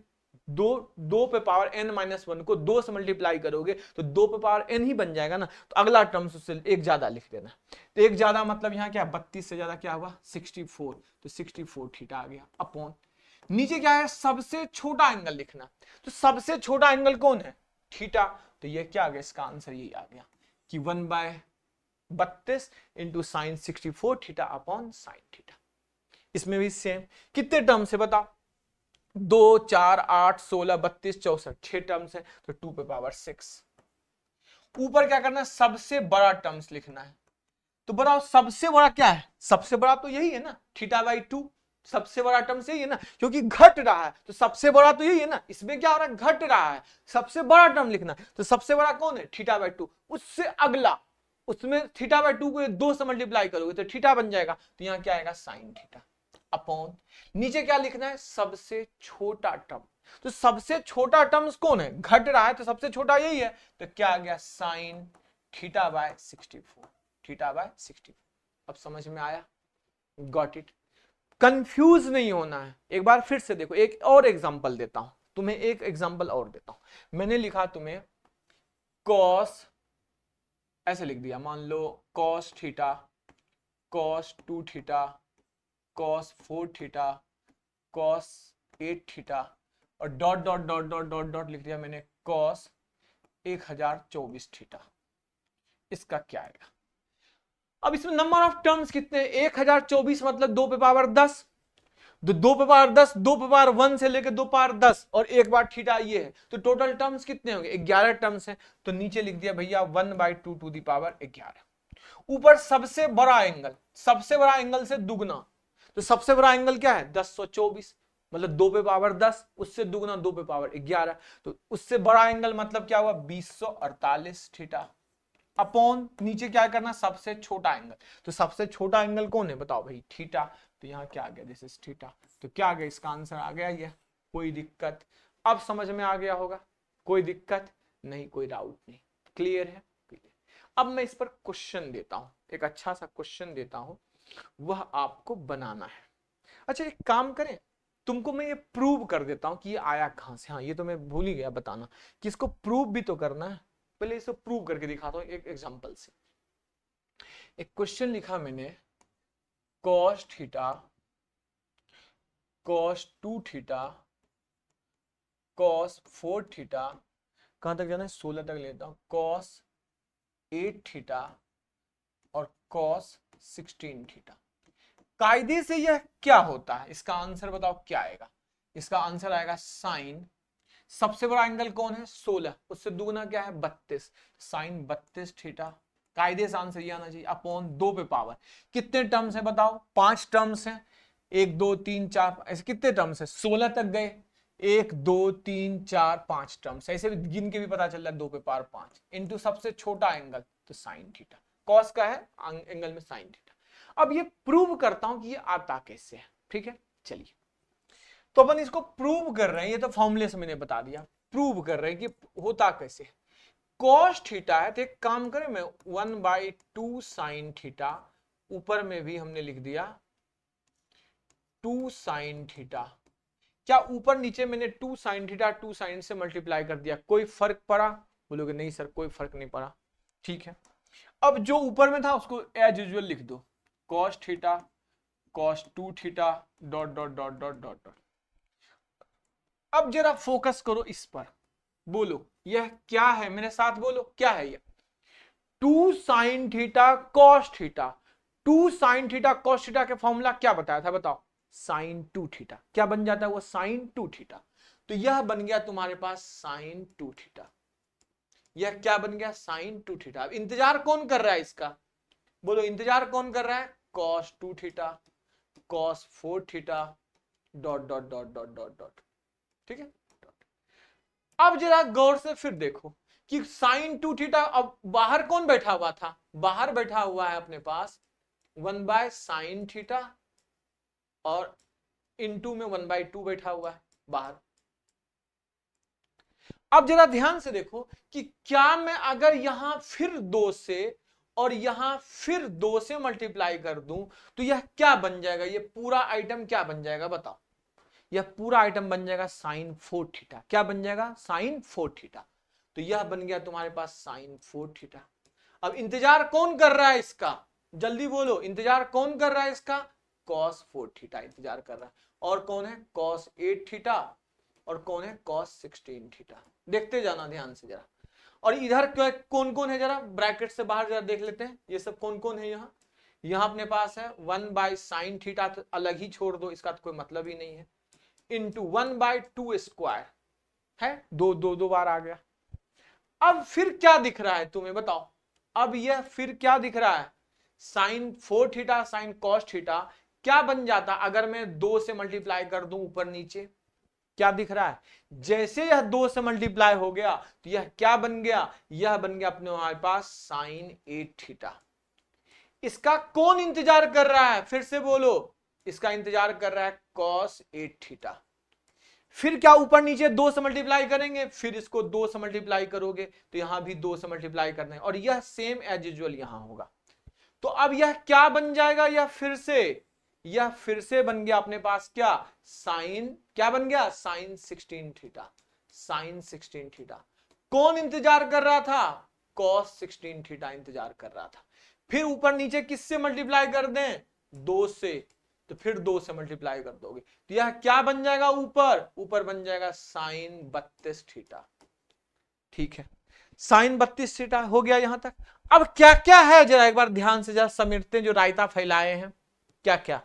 [SPEAKER 1] 2 पे पावर n-1 को 2 से मल्टीप्लाई करोगे तो 2 पे पावर n ही बन जाएगा ना, तो अगला टर्म्स उससे एक ज्यादा लिख देना। तो एक ज्यादा मतलब यहां क्या 32 से ज्यादा क्या हुआ 64, तो 64 थीटा आ गया अपॉन, नीचे क्या है सबसे छोटा एंगल लिखना, तो सबसे छोटा एंगल कौन है, थीटा, तो ये क्या आ गया, इसका आंसर यही आ गया कि 1/2 32 into sine 64 theta upon sine theta. इसमें भी सेम, कितने टर्म्स है बताओ, 2 4 8 16 32 64, 6 टर्म्स है, तो 2 पे पावर 6। ऊपर क्या करना है, सबसे बड़ा टर्म्स लिखना है। तो बताओ सबसे बड़ा क्या है, सबसे बड़ा तो यही है ना, थीटा बाई 2, सबसे बड़ा टर्म यही है ना, क्योंकि घट रहा है तो सबसे बड़ा तो यही है ना, इसमें क्या हो रहा है, घट रहा है, सबसे बड़ा टर्म लिखना है। तो सबसे बड़ा कौन है, थीटा बाई 2। उससे अगला, उसमें थीटा बाई 2 को 2 से मल्टीप्लाई करोगे तो थीटा बन जाएगा, तो यहां क्या आएगा, साइन थीटा अपॉन, नीचे क्या लिखना है, सबसे छोटा टर्म। तो सबसे छोटा टर्म्स कौन है, घट रहा है तो सबसे छोटा यही है, तो क्या आ गया, sine theta by 64, theta by 64। अब समझ में आया, गॉट इट। कंफ्यूज नहीं होना है, एक बार फिर से देखो, एक और एग्जांपल देता हूं तुम्हें, एक एग्जांपल और देता हूं। मैंने लिखा तुम्हें कॉस, ऐसे लिख दिया, मान लो cos theta, cos 2 theta, cos 4 theta, cos 8 theta, और dot dot dot dot dot dot लिख दिया मैंने कॉस 1024 थीटा। इसका क्या आएगा, अब इसमें नंबर ऑफ टर्म्स कितने, 1024 मतलब 2 पे पावर 10, तो 2 पे पावर 10, 2 पे पावर 1 से लेकर 2 पावर 10, और एक बार थीटा ये है, तो टोटल टर्म्स कितने होंगे, 11 टर्म्स हैं। तो नीचे लिख दिया भैया 1/2 टू दी पावर 11। ऊपर सबसे बड़ा एंगल, सबसे बड़ा एंगल से दुगना, तो सबसे बड़ा एंगल क्या है, 1024, मतलब 2 पे पावर 10, उससे दुगना 2 पे पावर 11, तो उससे बड़ा एंगल मतलब क्या हुआ, 2048 थीटा अपॉन, नीचे क्या करना, सबसे छोटा एंगल। तो सबसे छोटा एंगल कौन है बताओ भाई, थीटा। तो यहां क्या आ गया, दिस इज थीटा। तो क्या आ गया, इसका आंसर आ गया ये, कोई दिक्कत, अब समझ में आ गया होगा, कोई दिक्कत नहीं, कोई डाउट नहीं, क्लियर है, क्लियर। अब मैं इस पर क्वेश्चन देता हूं, एक अच्छा सा क्वेश्चन देता हूं, वह आपको बनाना है। अच्छा एक काम करें, तुमको मैं ये प्रूव कर देता हूं कि ये आया कहां से। हाँ ये तो मैं भूल ही गया बताना कि इसको प्रूव भी तो करना है, पहले इसे प्रूव करके दिखाता हूं एक एग्जांपल से। एक क्वेश्चन लिखा मैंने, cos theta, cos 2 theta, cos 4 theta, कहां तक जाना है, 16 तक लेता हूं, cos 8 थीटा और cos 16 थीटा। कायदे से यह क्या होता है, इसका आंसर बताओ क्या आएगा, इसका आंसर आएगा साइन, सबसे बड़ा एंगल कौन है, 16, उससे दुगना क्या है, 32, साइन 32 थीटा, कायदे से आंसर ये आना चाहिए, अपॉन 2 पे पावर, कितने टर्म्स है बताओ, 5 टर्म्स हैं, 1 2 3 4 ऐसे कितने टर्म्स है, 16 तक गए, 1 2 3 4 5 टर्म्स, ऐसे भी गिन के भी पता चल रहा है, 2 पे पावर 5 इंटू सबसे छोटा एंगल, तो साइन थीटा, कॉस का है एंगल में साइन थीटा। अब ये प्रूव करता हूं कि ये आता कैसे है, ठीक है, चलिए। तो अपन इसको प्रूव कर रहे हैं, ये तो फॉर्मूले से मैंने बता दिया, प्रूव कर रहे हैं कि होता कैसे। कॉस थीटा है तो एक काम करें, मैं 1/2 साइन थीटा, ऊपर में भी हमने लिख दिया 2 साइन थीटा। क्या ऊपर नीचे मैंने 2 साइन थीटा 2 साइन से मल्टीप्लाई कर दिया, कोई फर्क पड़ा, बोलोगे नहीं सर कोई फर्क नहीं पड़ा, ठीक है। अब जो ऊपर में था उसको एज यूजुअल लिख दो, cos theta cos 2 theta dot dot dot dot dot dot. अब जरा फोकस करो इस पर, बोलो यह क्या है, मेरे साथ बोलो क्या है यह, 2 sine theta cos theta, 2 sine theta cos theta के फॉर्मूला क्या बताया था बताओ, साइन 2 थीटा, क्या बन जाता है वो, साइन 2 थीटा। तो यह बन गया तुम्हारे पास साइन 2 थीटा, यह क्या बन गया, साइन 2 थीटा। अब इंतजार कौन कर रहा है इसका, बोलो इंतजार कौन कर रहा है, cos 2 theta cos 4 theta dot dot dot dot dot dot, ठीक है। अब जरा गौर से फिर देखो कि साइन 2 थीटा, अब बाहर कौन बैठा हुआ था, बाहर बैठा हुआ है अपने पास 1/sin थीटा, और इनटू में 1/2 बैठा हुआ है बाहर। अब जरा ध्यान से देखो कि क्या मैं अगर यहां फिर 2 से और यहां फिर 2 से मल्टीप्लाई कर दूं तो यह क्या बन जाएगा, यह पूरा आइटम क्या बन जाएगा बताओ, यह पूरा आइटम बन जाएगा साइन 4 थीटा, क्या बन जाएगा, साइन 4 थीटा। तो यह बन गया तुम्हारे पास साइन 4 थीटा। अब इंतजार कौन कर रहा है इसका, जल्दी बोलो इंतजार कौन कर रहा है इसका, cos 4 थीटा इंतजार कर रहा है, और कौन है cos 8 थीटा, और कौन है cos 16 थीटा। देखते जाना ध्यान से जरा, और इधर कौन कौन है, जरा ब्रैकेट से बाहर जरा देख लेते हैं, ये सब कौन कौन है यहाँ। यहाँ अपने पास है 1/sin थीटा, तो अलग ही छोड़ दो, इसका तो कोई मतलब ही नहीं है, इंटू 1/2 स्क्वायर है, दो बार आ गया। अब फिर क्या दिख रहा है तुम्हें बताओ, अब यह फिर क्या दिख रहा है, sine 4 theta sine cos theta क्या बन जाता अगर मैं 2 से मल्टीप्लाई कर दूं ऊपर नीचे, क्या दिख रहा है, जैसे यह 2 से मल्टीप्लाई हो गया तो यह क्या बन गया, यह बन गया अपने हमारे पास साइन 8 थीटा। इसका कौन इंतजार कर रहा है, फिर से बोलो, इसका इंतजार कर रहा है कॉस 8 थीटा। फिर क्या ऊपर नीचे 2 से मल्टीप्लाई करेंगे, फिर इसको 2 से मल्टीप्लाई करोगे तो यहां भी 2 से मल्टीप्लाई करना है, और यह सेम एज यूजुअल यहां होगा। तो अब यह क्या बन जाएगा, यह फिर से बन गया अपने पास क्या, साइन, क्या बन गया, साइन 16 थीटा, साइन 16 थीटा। कौन इंतजार कर रहा था, कॉस 16 थीटा इंतजार कर रहा था। फिर ऊपर नीचे किससे मल्टीप्लाई कर दें, 2 से, तो फिर 2 से मल्टीप्लाई कर दोगे तो यह क्या बन जाएगा, ऊपर बन जाएगा साइन 32 थीटा। ठीक है, साइन 32 थीटा हो गया यहां तक। अब क्या क्या है जरा एक बार ध्यान से जरा समेटते हैं, जो रायता फैलाए हैं क्या क्या।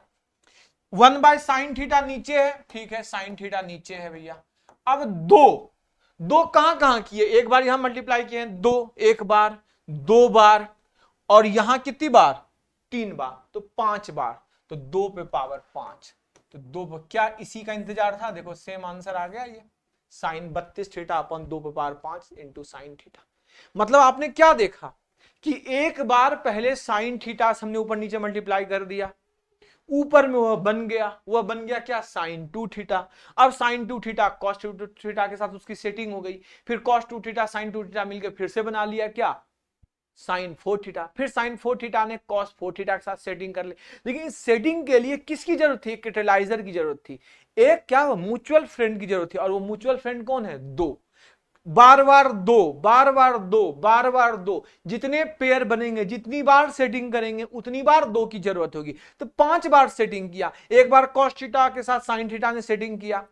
[SPEAKER 1] 1/sin थीटा नीचे है, ठीक है, साइन थीटा नीचे है भैया। अब दो कहां किए, एक बार यहां मल्टीप्लाई किए हैं, 2 एक बार, 2 बार, और यहां कितनी बार, 3 बार, तो 5 बार, तो 2 पे पावर 5, तो 2 क्या इसी का इंतजार था, देखो सेम आंसर आ गया, ये साइन 32 थीटा अपन 2 पे पावर 5 इंटू साइन थीटा। मतलब आपने क्या देखा कि एक बार पहले साइन थीटा हमने ऊपर नीचे मल्टीप्लाई कर दिया, ऊपर में वह बन गया क्या, साइन 2 थीटा। अब साइन 2 थीटा कॉस 2 थीटा के साथ उसकी सेटिंग हो गई, फिर कॉस 2 थीटा साइन 2 थीटा मिलकर फिर से बना लिया क्या, साइन 4 थीटा। फिर साइन 4 थीटा ने कॉस 4 थीटा के साथ सेटिंग कर ली। लेकिन इस सेटिंग के लिए किसकी जरूरत थी, कैटेलाइजर की जरूरत थी, एक क्या म्यूचुअल फ्रेंड की जरूरत थी, और वो म्यूचुअल फ्रेंड कौन है, 2। बार बार दो, जितने पेयर बनेंगे, जितनी बार सेटिंग करेंगे उतनी बार 2 की जरूरत होगी, तो 5 बार सेटिंग किया। एक बार कॉस थीटा के साथ साइन थीटा ने सेटिंग किया,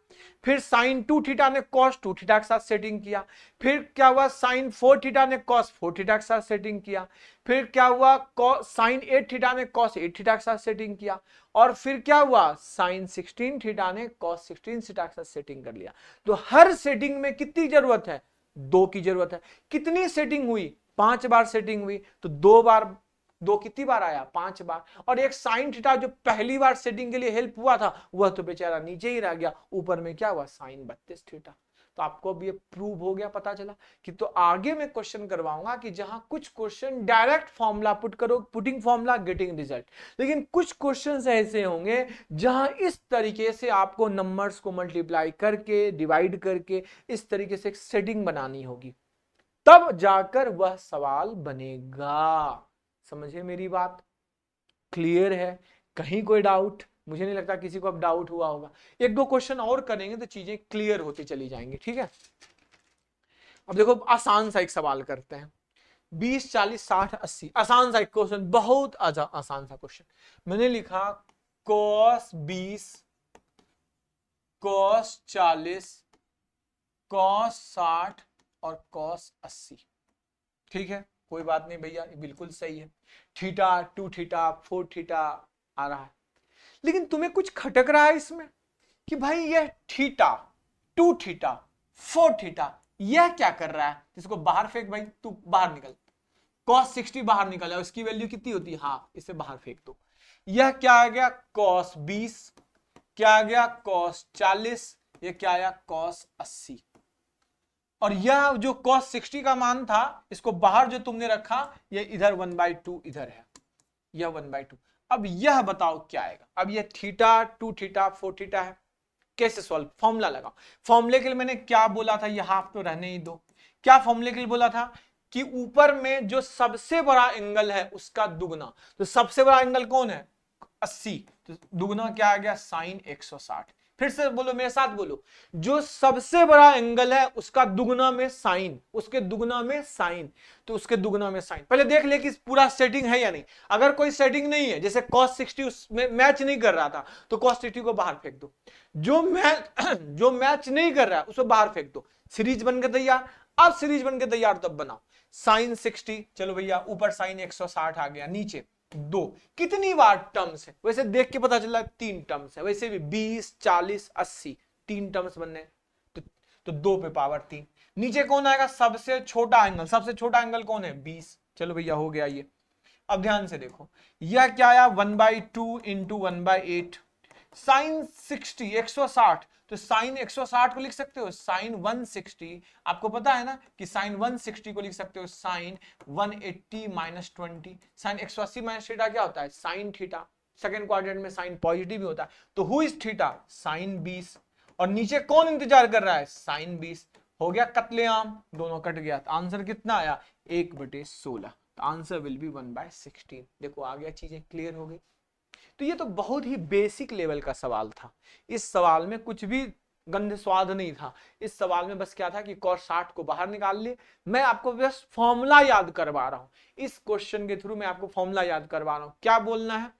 [SPEAKER 1] फिर साइन 2 थीटा ने कॉस 2 थीटा के साथ सेटिंग किया, फिर क्या हुआ, साइन 4 थीटा ने कॉस 4 थीटा के साथ सेटिंग किया, फिर क्या हुआ, साइन 8 थीटा ने कॉस 8 थीटा के साथ सेटिंग किया, और फिर क्या हुआ, साइन 16 थीटा ने कॉस 16 थीटा के साथ सेटिंग कर लिया। तो हर सेटिंग में कितनी जरूरत है, 2 की जरूरत है। कितनी सेटिंग हुई, 5 बार सेटिंग हुई, तो 2 बार 2 कितनी बार आया, 5 बार। और एक साइन थीटा जो पहली बार सेटिंग के लिए हेल्प हुआ था वह तो बेचारा नीचे ही रह गया, ऊपर में क्या हुआ, साइन 32 थीटा। तो आपको अब ये प्रूव हो गया, पता चला कि तो आगे मैं क्वेश्चन करवाऊंगा कि जहां कुछ क्वेश्चन डायरेक्ट फॉर्मूला पुट करो, पुटिंग फॉर्मूला गेटिंग रिजल्ट, लेकिन कुछ क्वेश्चंस ऐसे होंगे जहां इस तरीके से आपको नंबर्स को मल्टीप्लाई करके डिवाइड करके इस तरीके से एक सेटिंग बनानी होगी, तब जाकर वह सवाल बनेगा। समझे मेरी बात, क्लियर है, कहीं कोई डाउट, मुझे नहीं लगता किसी को अब डाउट हुआ होगा। 1-2 क्वेश्चन और करेंगे तो चीजें क्लियर होती चली जाएंगी, ठीक है। अब देखो आसान सा एक सवाल करते हैं, 20 40 60 80, आसान सा एक क्वेश्चन, बहुत आसान सा क्वेश्चन। मैंने लिखा cos 20 cos 40 cos 60 और cos 80, ठीक है, कोई बात नहीं भैया, बिल्कुल सही है। थीटा 2 थीटा 4 थीटा आ रहा है, लेकिन तुम्हें कुछ खटक रहा है इसमें कि भाई यह थीटा 2 थीटा 4 थीटा यह क्या कर रहा है, इसको बाहर फेंक भाई, तू बाहर निकल, cos 60 बाहर निकल है, उसकी वैल्यू कितनी होती है, हाँ, इसे बाहर फेंक दो। यह क्या आ गया, cos 20, क्या आ गया, cos 40, यह क्या आया, cos 80, और यह जो cos 60 का मान था इसको बाहर जो तुमने रखा, यह इधर 1/2 इधर है, यह 1/2। अब यह बताओ क्या आएगा, अब यह थीटा 2 थीटा 4 थीटा है, कैसे सॉल्व, फॉर्मूला लगाओ। फॉर्मूले के लिए मैंने क्या बोला था, यह हाफ तो रहने ही दो, क्या फॉर्मूले के लिए बोला था कि ऊपर में जो सबसे बड़ा एंगल है उसका दुगना, तो सबसे बड़ा एंगल कौन है, 80, तो दुगना क्या आ गया, साइन 160। फिर से बोलो, मेरे साथ बोलो, जो सबसे बड़ा एंगल है उसका दुगना में साइन, उसके दुगना में साइन, तो उसके दुगना में साइन। पहले देख ले कि पूरा सेटिंग है या नहीं, अगर कोई सेटिंग नहीं है, जैसे cos 60 उसमें मैच नहीं कर रहा था तो cos 60 को बाहर फेंक दो, जो मैच नहीं कर रहा है उसको बाहर फेंक दो, सीरीज बनकर तैयार। अब सीरीज बन के तैयार तब बनाओ। साइन 60, चलो भैया ऊपर साइन 160 आ गया, नीचे 2, कितनी बार टर्म्स है? वैसे देख के पता चला 3 टर्म्स है, वैसे भी 20 40 80 3 टर्म्स बनने, तो 2 पे पावर 3। नीचे कौन आएगा? सबसे छोटा एंगल। सबसे छोटा एंगल कौन है? 20। चलो भैया हो गया ये। अब ध्यान से देखो, यह क्या आया? 1/2 इंटू 1/8। साइन 60 160, तो साइन 160 को लिख सकते हो साइन 160। आपको पता है ना कि साइन 160 को लिख सकते हो sine 180 minus 20। Sine 180 minus theta क्या होता है? Sine theta. सेकेंड क्वाड्रेंट में साइन पॉजिटिव भी होता है, तो हु इज थीटा? साइन 20। और नीचे कौन इंतजार कर रहा है? साइन 20। हो गया कत्लेआम, दोनों कट गया। तो आंसर कितना आया? 1/16। तो आंसर विल बी 1/16। देखो आ गया, चीजें क्लियर हो गई। तो ये तो बहुत ही बेसिक लेवल का सवाल था। इस सवाल में कुछ भी गंध स्वाद नहीं था। इस सवाल में बस क्या था कि cos 60 को बाहर निकाल लिए। मैं आपको बस फॉर्मूला याद करवा रहा हूं। इस क्वेश्चन के थ्रू मैं आपको फॉर्मूला याद करवा रहा हूं। क्या बोलना है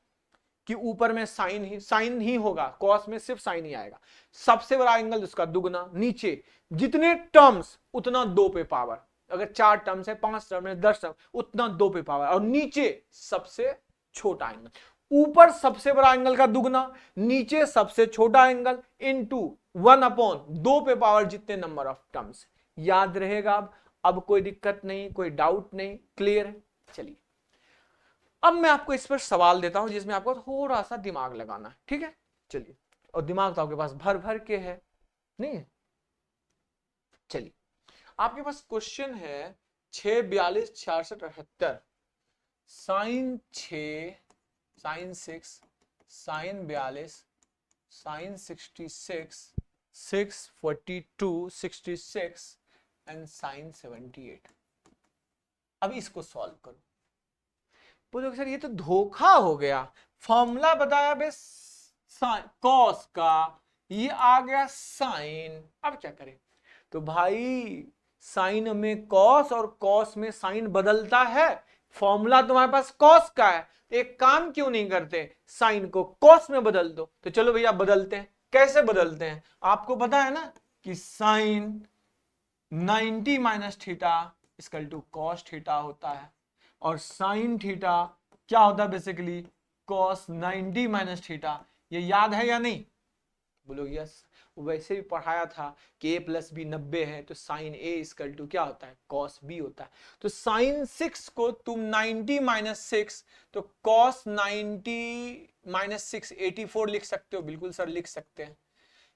[SPEAKER 1] कि ऊपर में साइन ही होगा, कॉस में सिर्फ साइन ही आएगा। सबसे बड़ा एंगल उसका दुगना, नीचे जितने टर्म्स उतना 2 पे पावर। अगर 4 टर्म्स है, 5 टर्म है, 10 टर्म, उतना 2 पे पावर। और नीचे सबसे छोटा एंगल। ऊपर सबसे बड़ा एंगल का दुगना, नीचे सबसे छोटा एंगल, इनटू 1/2 पे पावर जितने नंबर ऑफ टर्म्स। याद रहेगा? अब कोई दिक्कत नहीं, कोई डाउट नहीं, क्लियर है? चलिए अब मैं आपको इस पर सवाल देता हूं जिसमें आपको थोड़ा सा दिमाग लगाना है, ठीक है? चलिए, और दिमाग तो आपके पास भर भर के है, नहीं है? चलिए आपके पास क्वेश्चन है 6 42 66 78। Sine 6, sine 6, sine 42, sine 66, 642 66 and sine 78। अब इसको सॉल्व करो। बोलो सर ये तो धोखा हो गया, फॉर्मूला बताया बे कॉस का, ये आ गया साइन। अब क्या करें? तो भाई साइन में कॉस और कॉस में साइन बदलता है। फॉर्मूला तुम्हारे पास कॉस का है, एक काम क्यों नहीं करते, साइन को कॉस में बदल दो। तो चलो भैया बदलते हैं। कैसे बदलते हैं? आपको पता है ना कि sine 90 minus theta equal to cos theta होता है, और साइन थीटा क्या होता है? Basically cos 90 minus theta. ये याद है या नहीं? बोलो यस। वैसे भी पढ़ाया था कि a प्लस बी 90 है, तो साइन ए इक्वल टू क्या होता है? कॉस बी होता है। तो साइन 6 को तुम 90 माइनस 6, तो कॉस 90 माइनस 6 84 लिख सकते हो। बिल्कुल सर लिख सकते हैं।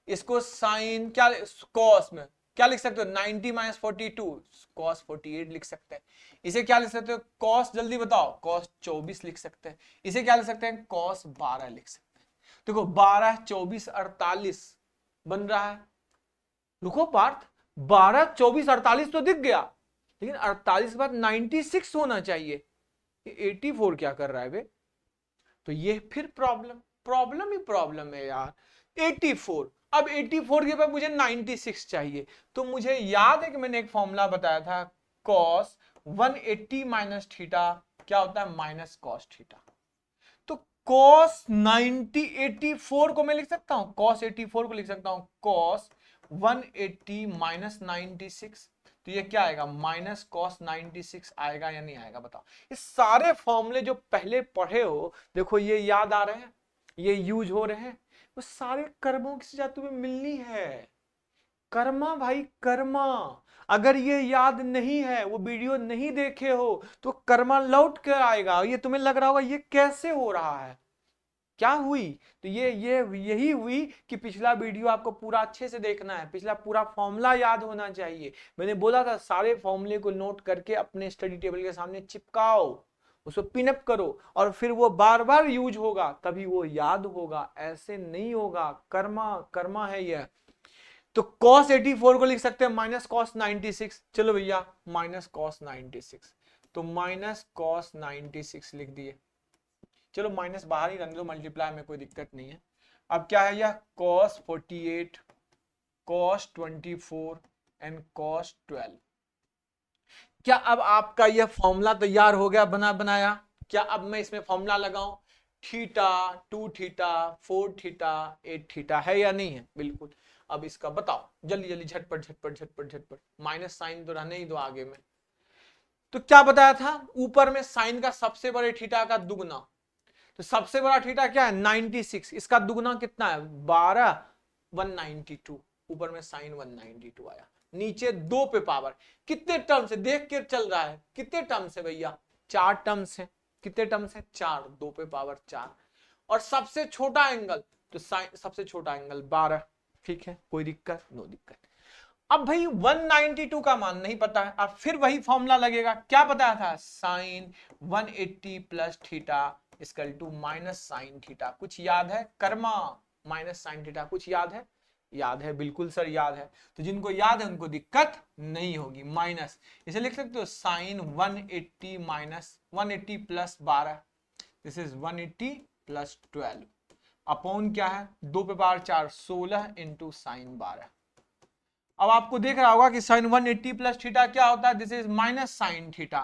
[SPEAKER 1] इसको साइन क्या कॉस में क्या लिख सकते हो? 90 माइनस 42 कॉस 48 लिख सकते हैं। इसे क्या लिख सकते हो? कॉस, जल्दी बताओ, कॉस 24 लिख सकते हैं। इसे क्या लिख सकते हैं? कॉस 12 लिख सकते हैं। देखो 12 24 48 बन रहा है। रुको पार्थ, 12 24 48 तो दिख गया, लेकिन 48 के बाद 96 होना चाहिए। 84 क्या कर रहा है बे? तो ये फिर प्रॉब्लम ही प्रॉब्लम है यार। 84, अब 84 के बाद मुझे 96 चाहिए। तो मुझे याद है कि मैंने एक फॉर्मूला बताया था, कॉस 180 माइनस थीटा क्या होता है? Minus cos theta. तो कॉस 90 84 को मैं लिख सकता हूं, कॉस 84 को लिख सकता हूं कॉस 180 माइनस 96। तो ये क्या आएगा? माइनस कॉस 96 आएगा या नहीं आएगा? बताओ। ये सारे फॉर्मूले जो पहले पढ़े हो, देखो ये याद आ रहे हैं, ये यूज हो रहे हैं। वो सारे कर्मों की सजा तुम्हें मिलनी है। कर्मा भाई कर्मा। अगर ये याद नहीं है, वो वीडियो नहीं देखे हो, तो कर्मा लौट कर आएगा। ये तुम्हें लग रहा होगा ये कैसे हो रहा है, क्या हुई? तो ये यही हुई कि पिछला वीडियो आपको पूरा अच्छे से देखना है, पिछला पूरा फॉर्मूला याद होना चाहिए। मैंने बोला था सारे फॉर्मूले को नोट करके अपने स्टडी टेबल के सामने चिपकाओ, उसको पिनअप करो, और फिर वो बार बार यूज होगा, तभी वो याद होगा। ऐसे नहीं होगा। कर्मा कर्मा है यह। तो cos 84 को लिख सकते हैं माइनस cos 96। चलो भैया माइनस cos 96, तो माइनस cos 96 लिख दिए। चलो माइनस बाहर ही रख दो, मल्टीप्लाई में कोई दिक्कत नहीं है। अब क्या है यह? cos 48, cos 24 and cos 12। क्या अब आपका यह फॉर्मूला तैयार हो गया बना बनाया? क्या अब मैं इसमें फॉर्मूला लगाऊं? थीटा, 2 थीटा, 4 थीटा, 8 थीटा है या नहीं है? बिल्कुल। अब इसका बताओ जल्दी जल्दी, झटपट झटपट झटपट झटपट, माइनस साइन तो रहने ही दो आगे में। तो क्या बताया था ऊपर में, साइन का सबसे बड़े थीटा का दुगना, तो सबसे बड़ा थीटा क्या है 96, इसका दुगना कितना है 12, 192, ऊपर में साइन 192 आया, नीचे 2 पे पावर, कितने टर्म से देख के चल रहा है, कितने टर्म से भैया 4 टर्म से, कितने टर्म से 4, 2 पे पावर 4, और सबसे छोटा एंगल, तो साइन सबसे छोटा एंगल 12, ठीक है कोई दिक्कत, नो दिक्कत। अब भाई 192 का मान नहीं पता है, अब फिर वही फॉर्मूला लगेगा, क्या बताया था sine 180 plus theta equal to minus sine theta, कुछ याद है कर्मा, माइनस साइन थीटा कुछ याद है? याद है बिल्कुल सर याद है, तो जिनको याद है उनको दिक्कत नहीं होगी, माइनस इसे लिख सकते हो sine 180 minus 180 plus 12, this is 180 plus 12 upon क्या है 2 पे पावर 4 16 इंटू साइन 12। अब आपको देख रहा होगा कि साइन 180 प्लस थीटा क्या होता है, this is minus sine theta,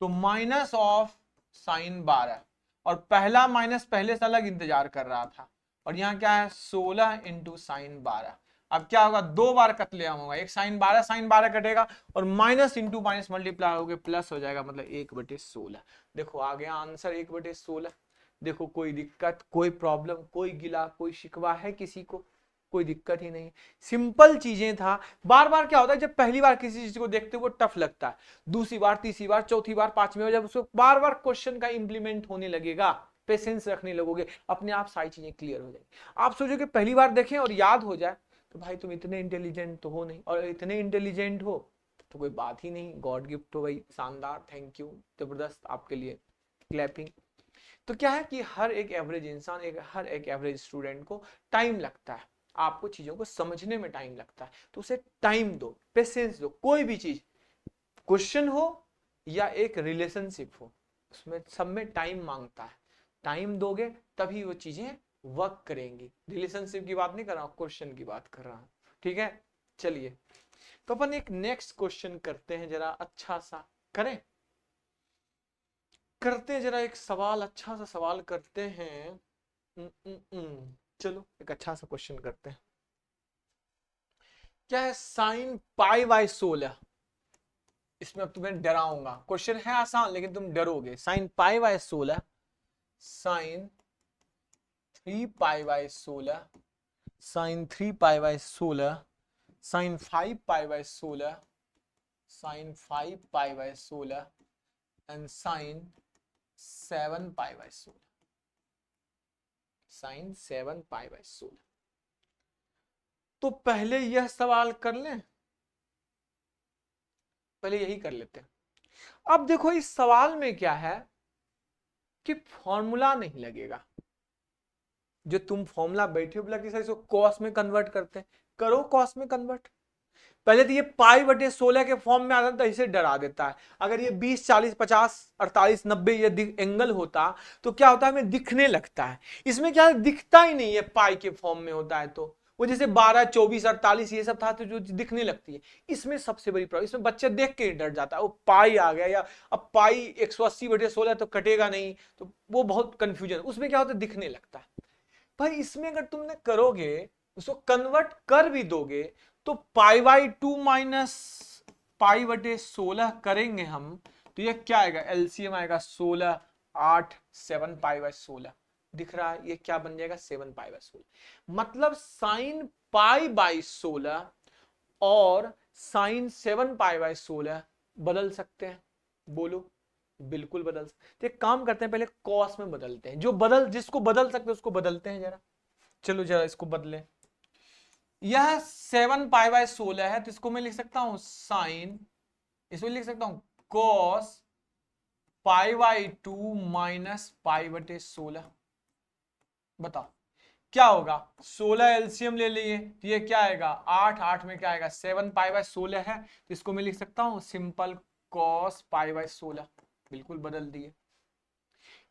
[SPEAKER 1] तो माइनस ऑफ साइन 12, और पहला माइनस पहले से अलग इंतजार कर रहा था, और यहाँ क्या है 16 इंटू साइन 12। अब क्या होगा 2 बार कतलेआम होगा, एक साइन 12 कटेगा, और माइनस इंटू माइनस मल्टीप्लाई हो गए प्लस हो जाएगा, मतलब 1/16। देखो आ गया आंसर 1/16। देखो कोई दिक्कत, कोई प्रॉब्लम, कोई गिला, कोई शिकवा है किसी को? कोई दिक्कत ही नहीं, सिंपल चीजें था। बार बार क्या होता है जब पहली बार किसी चीज को देखते हो वो टफ लगता है, दूसरी बार, तीसरी बार, चौथी बार, पांचवी बार, जब उसको बार बार क्वेश्चन का इंप्लीमेंट होने लगेगा, पेशेंस रखने लगोगे, अपने आप सारी चीजें क्लियर हो जाएगी। आप सोचोगे पहली बार देखें और याद हो जाए, तो भाई तुम इतने इंटेलिजेंट तो हो नहीं, और इतने इंटेलिजेंट हो तो कोई बात ही नहीं, गॉड गिफ्ट हो भाई, शानदार, थैंक यू, जबरदस्त, आपके लिए क्लैपिंग। तो क्या है कि हर एक एवरेज इंसान, हर एक एवरेज स्टूडेंट को टाइम लगता है, आपको चीजों को समझने में टाइम लगता है, तो उसे टाइम दो, पेशेंस दो। कोई भी चीज, क्वेश्चन हो या एक रिलेशनशिप हो, उसमें सब में टाइम मांगता है, टाइम दोगे तभी वो चीजें वर्क करेंगी। रिलेशनशिप की बात नहीं कर रहा हूं, क्वेश्चन की बात कर रहा हूं, ठीक है। चलिए तो अपन एक नेक्स्ट क्वेश्चन करते हैं, जरा अच्छा सा करें, करते हैं जरा एक सवाल, अच्छा सा सवाल करते हैं। चलो एक अच्छा सा क्वेश्चन करते हैं। क्या है साइन पाई बाय 16, इसमें अब तुम्हें डराऊंगा, क्वेश्चन है आसान लेकिन तुम डरोगे। Sine pi by 16, sine 3 pi by 16, sine 3 pi by 16, sine 5 pi by 16, sine 5 pi by 16 and sine 7 pi by 16, sine 7 pi by 16। तो पहले यह सवाल कर लें, पहले यही कर लेते हैं। अब देखो इस सवाल में क्या है कि फॉर्मूला नहीं लगेगा, जो तुम फॉर्मूला बैठे हो बोला कि सर इसको कॉस में कन्वर्ट करते हैं, करो कॉस में कन्वर्ट। पहले तो ये π/16 के फॉर्म में आता था, इसे डरा देता है। अगर ये 20, 40, 50, 48, 90 ये एंगल होता तो क्या होता है, हमें दिखने लगता है। इसमें क्या दिखता ही नहीं है, पाई के फॉर्म में होता है, तो वो जैसे 12, 24, 48 ये सब था तो जो दिखने लगती है। इसमें सबसे बड़ी प्रॉब्लम, इसमें बच्चे देख के डर जाता है, वो पाई आ गया, या अब पाई 180/16 तो कटेगा नहीं, तो वो बहुत कंफ्यूजन, उसमें क्या होता है दिखने लगता है। भाई इसमें अगर तुमने करोगे, उसको कन्वर्ट कर भी दोगे, तो π/2 माइनस π/16 करेंगे हम, तो ये क्या आएगा, एलसीएम आएगा 16, 8, 7 π/16, दिख रहा है, ये क्या बन जाएगा 7 π/16। मतलब साइन π/16 और साइन 7 π/16 बदल सकते हैं, बोलो बिल्कुल बदल सकते। एक काम करते हैं, पहले कॉस में बदलते हैं, जिसको बदल सकते हैं उसको बदलते हैं जरा। चलो जरा इसको बदलें, यह 7 π/16 है, तो इसको मैं लिख सकता हूं साइन, इसमें लिख सकता हूं कॉस π/2 माइनस π/16। बताओ क्या होगा, 16 एलसीएम ले लिए तो ये क्या आएगा 8, 8 में क्या आएगा 7 π/16 है, तो इसको मैं लिख सकता हूं सिंपल कॉस π/16, बिल्कुल बदल दिए।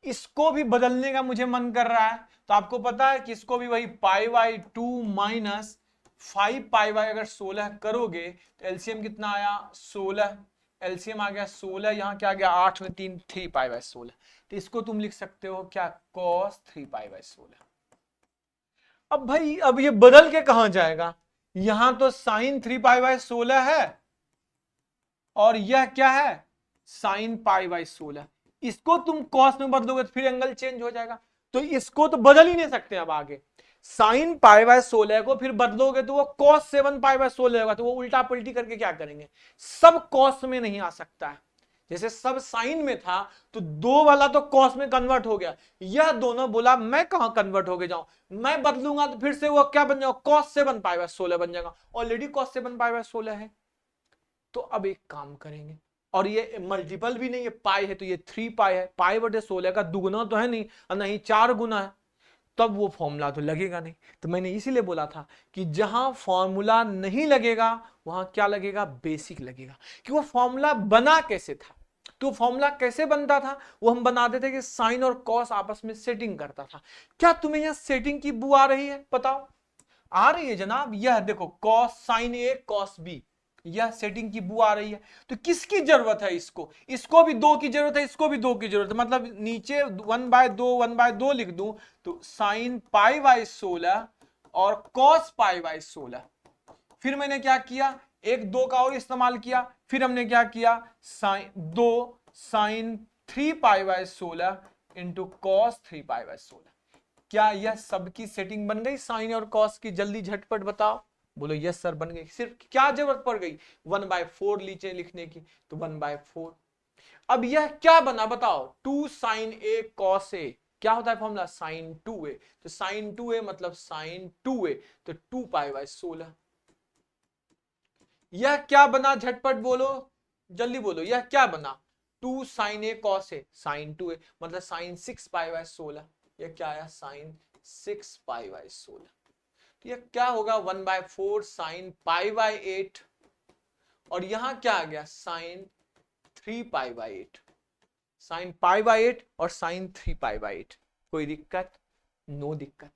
[SPEAKER 1] इसको भी बदलने का मुझे मन कर रहा है, तो आपको पता है कि इसको भी वही π/2 माइनस 5 π/16 करोगे तो एलसीएम कितना आया 16, एलसीएम आ गया 16, यहाँ क्या आ गया 8 में 3 3π/16। तो इसको तुम लिख सकते हो क्या, cos 3π/16। अब भाई अब ये बदल के कहां जाएगा, यहां तो sin 3π/16 है और यह क्या है sin π/16। इसको तुम cos में बदलोगे तो फिर एंगल चेंज हो जाएगा, तो इसको तो बदल ही नहीं सकते। अब आगे sin π/16 को फिर बदलोगे तो वो cos 7π/16 होगा, तो वो उल्टा पलटी करके क्या करेंगे, सब cos में नहीं आ सकता है। जैसे सब साइन में था तो 2 वाला तो कॉस में कन्वर्ट हो गया, यह दोनों बोला मैं कहां कन्वर्ट होके जाऊं, मैं बदलूंगा तो फिर से वो क्या बन जाएगा, cos 7π/16 बन जाएगा। ऑलरेडी cos 7π/16 है। तो अब एक काम करेंगे, और ये मल्टीपल भी नहीं है, पाई है तो ये 3π है, π/16 का दुगुना तो है नहीं, और नहीं 4 गुना है, तब वो फॉर्मूला तो लगेगा नहीं। तो मैंने इसीलिए बोला था कि जहां फॉर्मूला नहीं लगेगा वहां क्या लगेगा, बेसिक लगेगा। कि वो फॉर्मूला बना कैसे था, तो फॉर्मूला कैसे बनता था, वो हम बनाते थे कि साइन और कॉस आपस में सेटिंग करता था। क्या तुम्हें यहां सेटिंग की बू आ रही है, बताओ। आ रही है जनाब, यह देखो कॉस साइन ए कॉस बी, यह सेटिंग की बू आ रही है। तो किसकी जरूरत है, इसको इसको भी 2 की जरूरत है, इसको भी 2 की जरूरत है, मतलब नीचे 1/2 लिख दूं तो साइन π/16 और कॉस π/16। फिर मैंने क्या किया, एक 2 का और इस्तेमाल किया, फिर हमने क्या किया, साइन 3π/16 इंटू कॉस 3π/16। क्या यह सबकी सेटिंग बन गई साइन और कॉस की, जल्दी झटपट बताओ, बोलो यस सर बन गई। सिर्फ क्या जरूरत पड़ गई, 1/4 नीचे लिखने की, तो 1/4। अब यह क्या बना बताओ, 2 साइन ए कॉस ए, क्या होता है फॉर्मूला, साइन 2a, तो साइन 2a मतलब साइन 2a, तो 2π/16। यह क्या बना, झटपट बोलो, जल्दी बोलो, यह क्या बना, 2 sign A cos A, sign 2a मतलब साइन 6π/16। यह क्या आया, साइन 6π/16। तो यह क्या होगा, 1/4 साइन π/8, और यहां क्या आ गया, साइन 3π/8, साइन π/8 और साइन 3π/8। कोई दिक्कत, नो दिक्कत।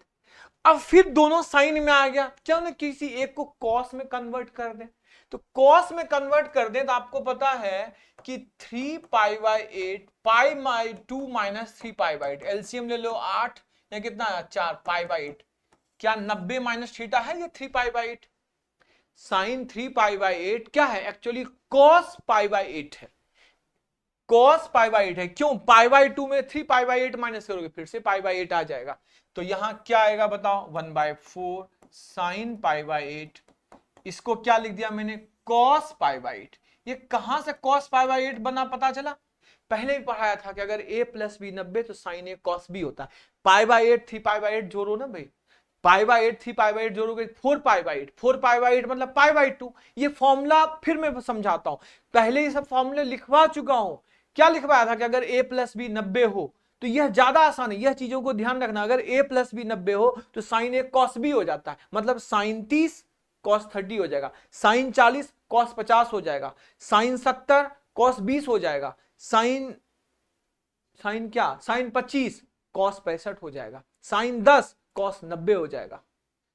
[SPEAKER 1] अब फिर दोनों साइन में आ गया, क्या ना किसी एक को कॉस में कन्वर्ट कर दे, तो कॉस में कन्वर्ट कर दे तो आपको पता है कि 3π/8 π/2 - 3π/8, एलसीएम ले लो 8 या कितना 4 π/8, क्या 90 माइनस थीटा है ये 3π/8। साइन 3π/8 क्या है, एक्चुअली कॉस π/8 है, cos π/8 है, क्यों, π/2 में 3π/8 माइनस करोगे फिर से π/8 आ जाएगा, तो यहां क्या आएगा बताओ, 1/4 साइन π/8, इसको क्या लिख दिया मैंने, cos π/8। ये कहां से cos π/8 बना पता चला, पहले ही पढ़ाया था कि अगर a + b 90 तो साइन a cos b होता है। π/8 3π/8 जोड़ो ना भाई, π/8 3π/8 जोड़ोगे 4π/8, 4π/8 मतलब π/2। ये फॉर्मूला फिर मैं समझाता हूं, पहले ही सब फॉर्मूले लिखवा चुका हूं। क्या लिखवाया था कि अगर a + b 90 हो तो यह ज्यादा आसान है, यह चीजों को ध्यान रखना, अगर a + b 90 हो तो साइन a cos b हो जाता है, मतलब साइन 30 cos 30 हो जाएगा, साइन 40 cos 50 हो जाएगा, साइन 70 cos 20 हो जाएगा, साइन साइन क्या, साइन 25 cos 65 हो जाएगा, साइन 10 cos 90 हो जाएगा,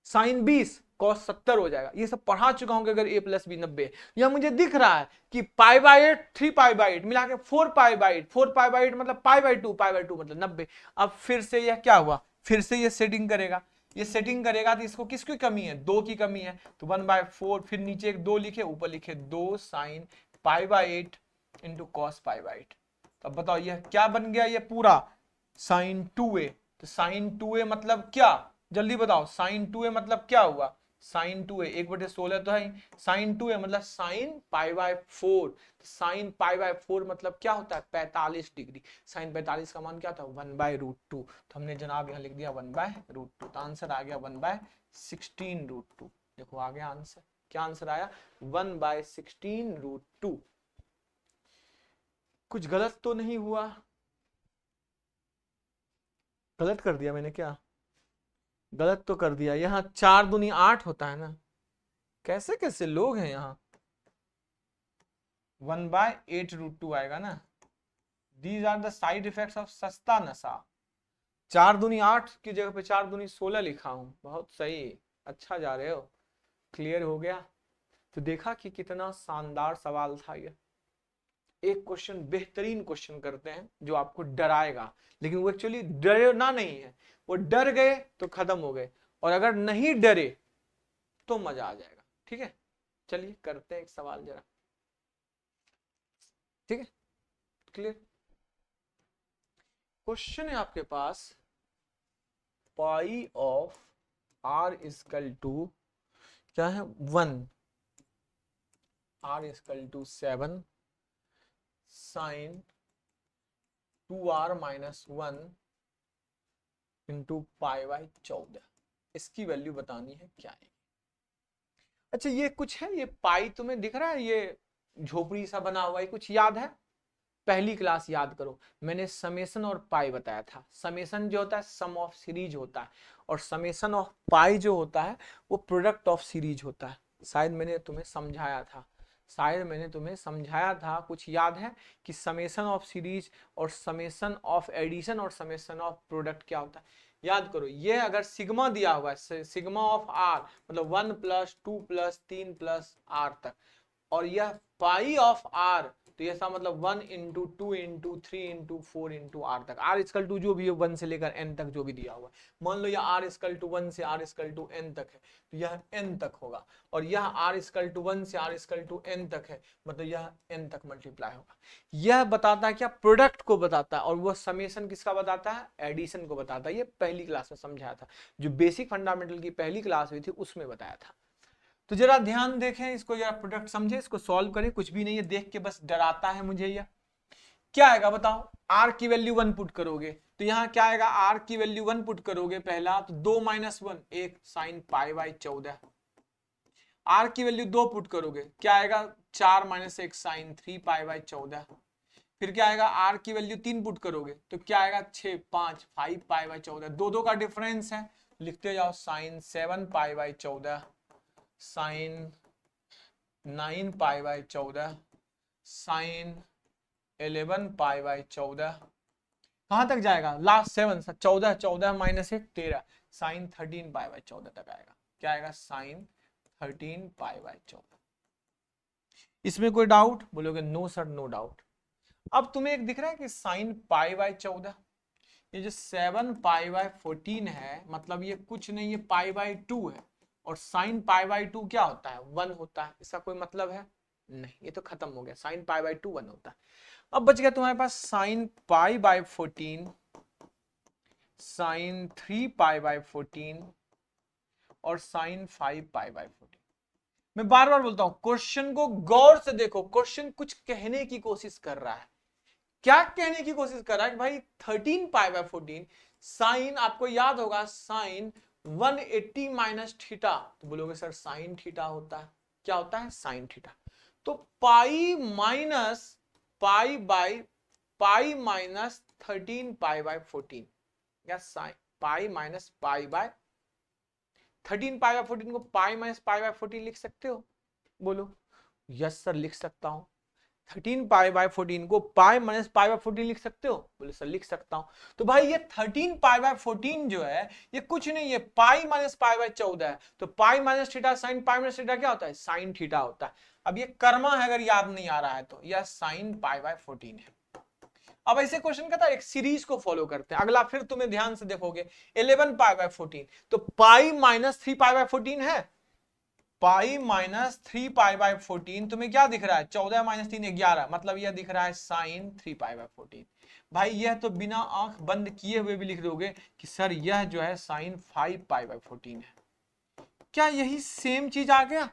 [SPEAKER 1] साइन 20 cos 70 हो जाएगा। ये सब पढ़ा चुका हूं कि अगर a + b 90 है। यह मुझे दिख रहा है कि π/8 3π/8 मिला के 4π/8, 4π/8 मतलब π/2, π/2 मतलब 90। अब फिर से यह क्या हुआ, फिर से ये सेटिंग करेगा, ये सेटिंग करेगा तो इसको किसकी कमी है, 2 की कमी है, तो 1/4, फिर नीचे एक 2 लिखे, ऊपर लिखे 2 साइन π/8 इंटू cos π/8। अब बताओ यह क्या बन गया, ये पूरा साइन 2a। तो साइन 2a मतलब क्या, जल्दी बताओ, साइन 2a मतलब क्या हुआ, साइन 2a 1/16 तो है, साइन 2a मतलब साइन π/4, साइन π/4 मतलब क्या होता है, 45 डिग्री। साइन 45 का मान क्या था, 1/√2, तो हमने जनाब यहाँ लिख दिया 1/√2, तो आंसर आ गया 1/16√2। देखो आ गया आंसर, क्या आंसर आया, 1/16√2। कुछ गलत तो नहीं हुआ, गलत कर दिया मैंने क्या, गलत तो कर दिया, यहाँ 4 दूनी 8 होता है ना, कैसे कैसे लोग हैं यहाँ, 1/8√2 आएगा ना। These are the side effects of सस्ता नशा। 4 दूनी 8 की जगह पे 4 दूनी 16 लिखा हूं, बहुत सही, अच्छा जा रहे हो, क्लियर हो गया। तो देखा कि कितना शानदार सवाल था ये। एक क्वेश्चन बेहतरीन क्वेश्चन करते हैं जो आपको डराएगा, लेकिन वो एक्चुअली डरना नहीं है। वो डर गए तो खत्म हो गए, और अगर नहीं डरे तो मजा आ जाएगा। ठीक है, चलिए करते हैं एक सवाल जरा। ठीक है, क्लियर। क्वेश्चन है आपके पास, pi of r equal to क्या है 1, r equal to 7 sine 2r-1 into pi by 14। इसकी वैल्यू बतानी है क्या है। अच्छा ये कुछ है, ये पाई तुम्हें दिख रहा है, ये झोपड़ी सा बना हुआ है, कुछ याद है? पहली क्लास याद करो, मैंने समेशन और पाई बताया था। समेशन जो होता है सम ऑफ सीरीज होता है, और समेशन ऑफ पाई जो होता है वो प्रोडक्ट ऑफ सीरीज होता है। शायद मैंने तुम्हें समझाया था, कुछ याद है कि समेशन ऑफ सीरीज और समेशन ऑफ एडिशन और समेशन ऑफ प्रोडक्ट क्या होता है? याद करो, ये अगर सिग्मा दिया हुआ है, सिग्मा ऑफ आर मतलब 1 + 2 + 3 + r तक, और यह पाई ऑफ आर तो ऐसा मतलब 1 × 2 × 3 × 4 × r तक, r इक्वल टू जो भी है 1 से लेकर n तक जो भी दिया हुआ है, मान लो यह r इक्वल टू 1 से r इक्वल टू n तक है तो यह n तक होगा, और यह r इक्वल टू 1 से r इक्वल टू n तक है मतलब यह n तक मल्टीप्लाई होगा। यह बताता है क्या? प्रोडक्ट को बताता है, और वह समेशन किसका बताता है? एडिशन को बताता है। ये पहली क्लास में समझाया था, जो बेसिक फंडामेंटल की पहली क्लास हुई थी उसमें बताया था। तो जरा ध्यान देखें इसको, जरा प्रोडक्ट समझे, इसको सॉल्व करें। कुछ भी नहीं है, देख के बस डराता है मुझे यह। क्या आएगा बताओ? r की वैल्यू 1 पुट करोगे तो यहाँ क्या आएगा? r की वैल्यू 1 पुट करोगे पहला तो 2 - 1 1 साइन पाई बाई 14। r की वैल्यू 2 पुट करोगे क्या आएगा? 4 - 1 साइन 3 पाई बाई 14। फिर क्या आएगा? r की वैल्यू 3 पुट करोगे तो क्या आएगा? 6 5 5 पाई बाई 14। दो का डिफरेंस है, लिखते जाओ sine 7 pi by 14 sine 9 pi by 14 sine 11 pi by 14। कहां तक जाएगा? लास्ट 7 14 14 - 1 13 साइन 13 पाई बाई 14 तक आएगा। क्या आएगा? Sine 13 pi by 14। इसमें कोई डाउट? बोलोगे नो सर नो डाउट। अब तुम्हें एक दिख रहा है कि साइन पाई बाई 14, ये जो 7 पाई बाई 14 है मतलब ये कुछ नहीं, ये पाई बाई 2 है, और साइन पाई बाई 2 क्या होता है? 1 होता है। इसका कोई मतलब है? नहीं, ये तो खत्म हो गया। साइन पाई बाई 2 1 होता है। अब बच गया तुम्हारे पास sine pi by 14, sine 3 pi by 14 और साइन 5 पाई बाई 14। मैं बार बार बोलता हूं, क्वेश्चन को गौर से देखो। क्वेश्चन कुछ कहने की कोशिश कर रहा है। क्या कहने की कोशिश कर रहा है कि भाई 13 पाई बाई 14 साइन, आपको याद होगा साइन 180 माइनस थीटा, तो बोलोगे सर साइन थीटा होता है। क्या होता है? Sine theta. तो pi minus pi by pi minus 13 pi by 14, या sine pi minus pi by 13 pi by 14 को पाई माइनस पाई बाय 14 लिख सकते हो? बोलो यस सर लिख सकता हूं। 13 पाई बाय 14 को पाई माइनस पाई बाय 14 लिख सकते हो? बोले सर लिख सकता हूं। तो भाई ये 13 पाई बाय 14 जो है ये कुछ नहीं है, पाई माइनस पाई बाय 14 है। तो pi minus theta sine pi minus theta क्या होता है? साइन थीटा होता है। अब ये कर्मा है, अगर याद नहीं आ रहा है तो यह साइन पाई बाय 14 है। अब ऐसे क्वेश्चन का था, एक सीरीज को फॉलो करते हैं। अगला फिर तुम्हें ध्यान से देखोगे 11 पाई बाय 14, तो पाई माइनस 3 पाई बाय 14 है। पाई माइनस 3 पाई बाय 14 तुम्हें क्या दिख रहा है? 14 माइनस 3 11, मतलब यह दिख रहा है साइन 3 पाई बाय 14। भाई यह तो बिना आंख बंद किए हुए भी लिख दोगे कि सर यह जो है साइन 5 पाई बाय 14 है। क्या यही सेम चीज आ गया?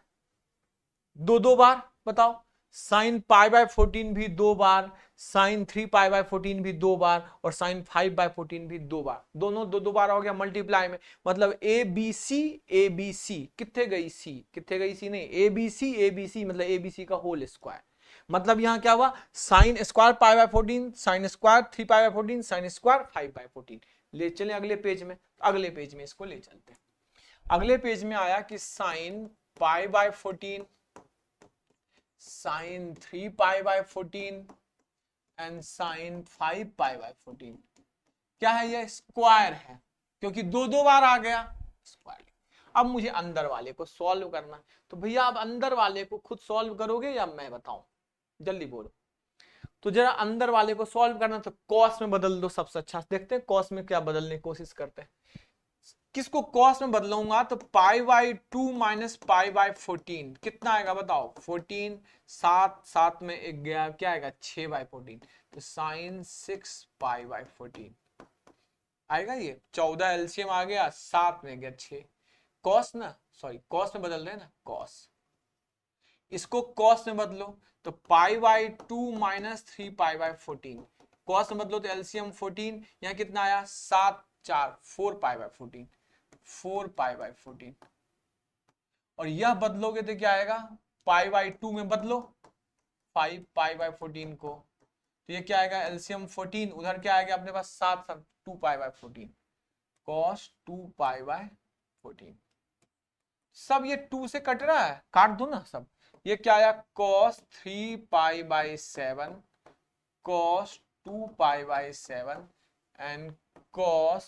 [SPEAKER 1] दो बार बताओ। साइन पाई बाय 14 भी 2 बार, साइन 3 पाई बाय 14 भी 2 बार, और साइन 5 बाय 14 भी 2 बार। दोनों दो बार हो गया मल्टीप्लाई में। मतलब ए बी सी कितने गई? सी कितने गई? सी नहीं, ए बी सी मतलब ए बी सी का होल स्क्वायर। मतलब यहां क्या हुआ? Sine square pi by 14, sine square 3 pi by 14, sine square 5 by 14। ले चले अगले पेज में। अगले पेज में इसको ले चलते हैं। अगले पेज में आया कि sine pi by 14, sine 3 pi by 14 and sine 5 pi by 14। क्या है? ये स्क्वायर है, क्योंकि दो बार आ गया स्क्वायर। अब मुझे अंदर वाले को सॉल्व करना है, तो भैया आप अंदर वाले को खुद सॉल्व करोगे या मैं बताऊं? जल्दी बोलो। तो जरा अंदर वाले को सॉल्व करना तो कॉस में बदल दो सबसे अच्छा। देखते हैं कॉस में क्या बदलने की कोशिश करते हैं। किसको कॉस में बदलूंगा तो pi by 2 minus pi by 14 कितना आएगा बताओ। 14 7 में एक गया क्या आएगा 6 बाई 14 तो साइन 6 पाई बाई 14 आएगा। ये 14 एलसीएम आ गया 7 में गया 6 कॉस ना सॉरी कॉस में बदल रहे हैं ना कॉस। इसको कॉस में बदलो तो pi by 2 minus 3 pi by 14 cos में बदलो तो एलसीएम 14 यहाँ कितना आया 7 4 4 पाई बाई 14 4 पाई बाई 14 और यह बदलोगे तो क्या आएगा पाई बाई 2 में बदलो 5 पाई बाई 14 को तो ये क्या आएगा एलसीएम 14 उधर क्या आएगा अपने पास 7 7 2 पाई बाई 14 कॉस 2 पाई बाई 14 सब ये 2 से कट रहा है काट दो ना सब। ये क्या आया cos 3 pi by 7 cos 2 pi by 7 and cos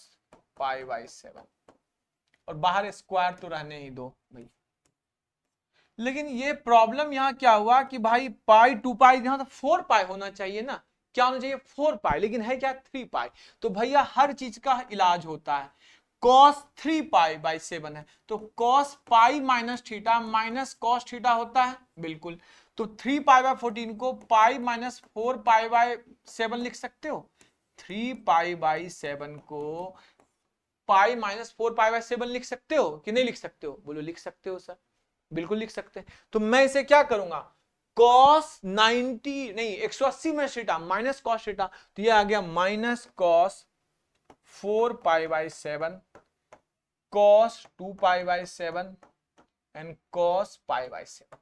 [SPEAKER 1] pi by 7 और बाहर स्क्वायर तो रहने ही दो भाई। लेकिन ये प्रॉब्लम यहाँ क्या हुआ कि भाई पाई 2 पाई यहाँ तो 4 पाई होना चाहिए ना क्या होना चाहिए 4 पाई लेकिन है क्या 3 पाई। तो भैया हर चीज का इलाज होता है cos 3 पाई बाई 7 है तो cos pi minus theta minus cos theta होता है बिल्कुल। तो 3 पाई बाई 14 को पाई माइनस 4 पाई बाई 7 लिख सकते हो। 3 पाई बाई 7 को पाई माइनस 4 पाई बाई 7 लिख सकते हो कि नहीं लिख सकते हो बोलो लिख सकते हो सर बिल्कुल लिख सकते हैं। तो मैं इसे क्या करूंगा cos 90 नहीं 180 में थीटा माइनस cos थीटा तो ये आ गया minus cos 4 pi by 7 cos 2 pi by 7 and cos pi by 7।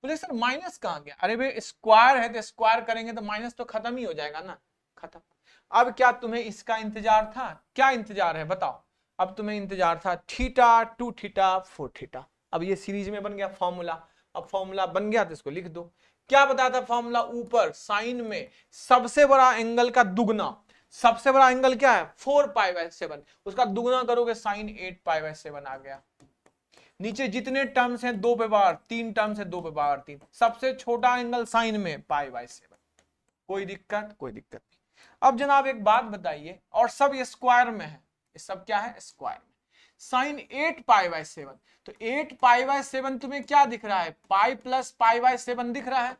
[SPEAKER 1] बोले सर माइनस कहां गया अरे भाई स्क्वायर है तो स्क्वायर करेंगे तो माइनस तो खत्म ही हो जाएगा ना खत्म। अब क्या तुम्हें इसका इंतजार था क्या इंतजार है बताओ। अब तुम्हें इंतजार था थीटा 2 थीटा 4 थीटा। अब ये सीरीज में बन गया फॉर्मूला। अब फॉर्मूला बन गया तो इसको लिख दो। क्या बताया था फॉर्मूला ऊपर साइन में सबसे बड़ा एंगल का दुगना सबसे बड़ा एंगल क्या है 4 पाई बाई 7 उसका दुगना करोगे साइन 8 पाई बाई 7 आ गया। नीचे जितने टर्म्स हैं 2 पे पावर 3 टर्म्स है 2 पे पावर 3 सबसे छोटा एंगल साइन में पाई बाई 7 कोई दिक्कत नहीं। अब जनाब एक बात बताइए और सब ये स्क्वायर में है ये सब क्या है स्क्वायर में साइन 8 पाई बाई 7 तो 8 पाई बाई 7 तुम्हें क्या दिख रहा है पाई प्लस पाई बाई 7 दिख रहा है।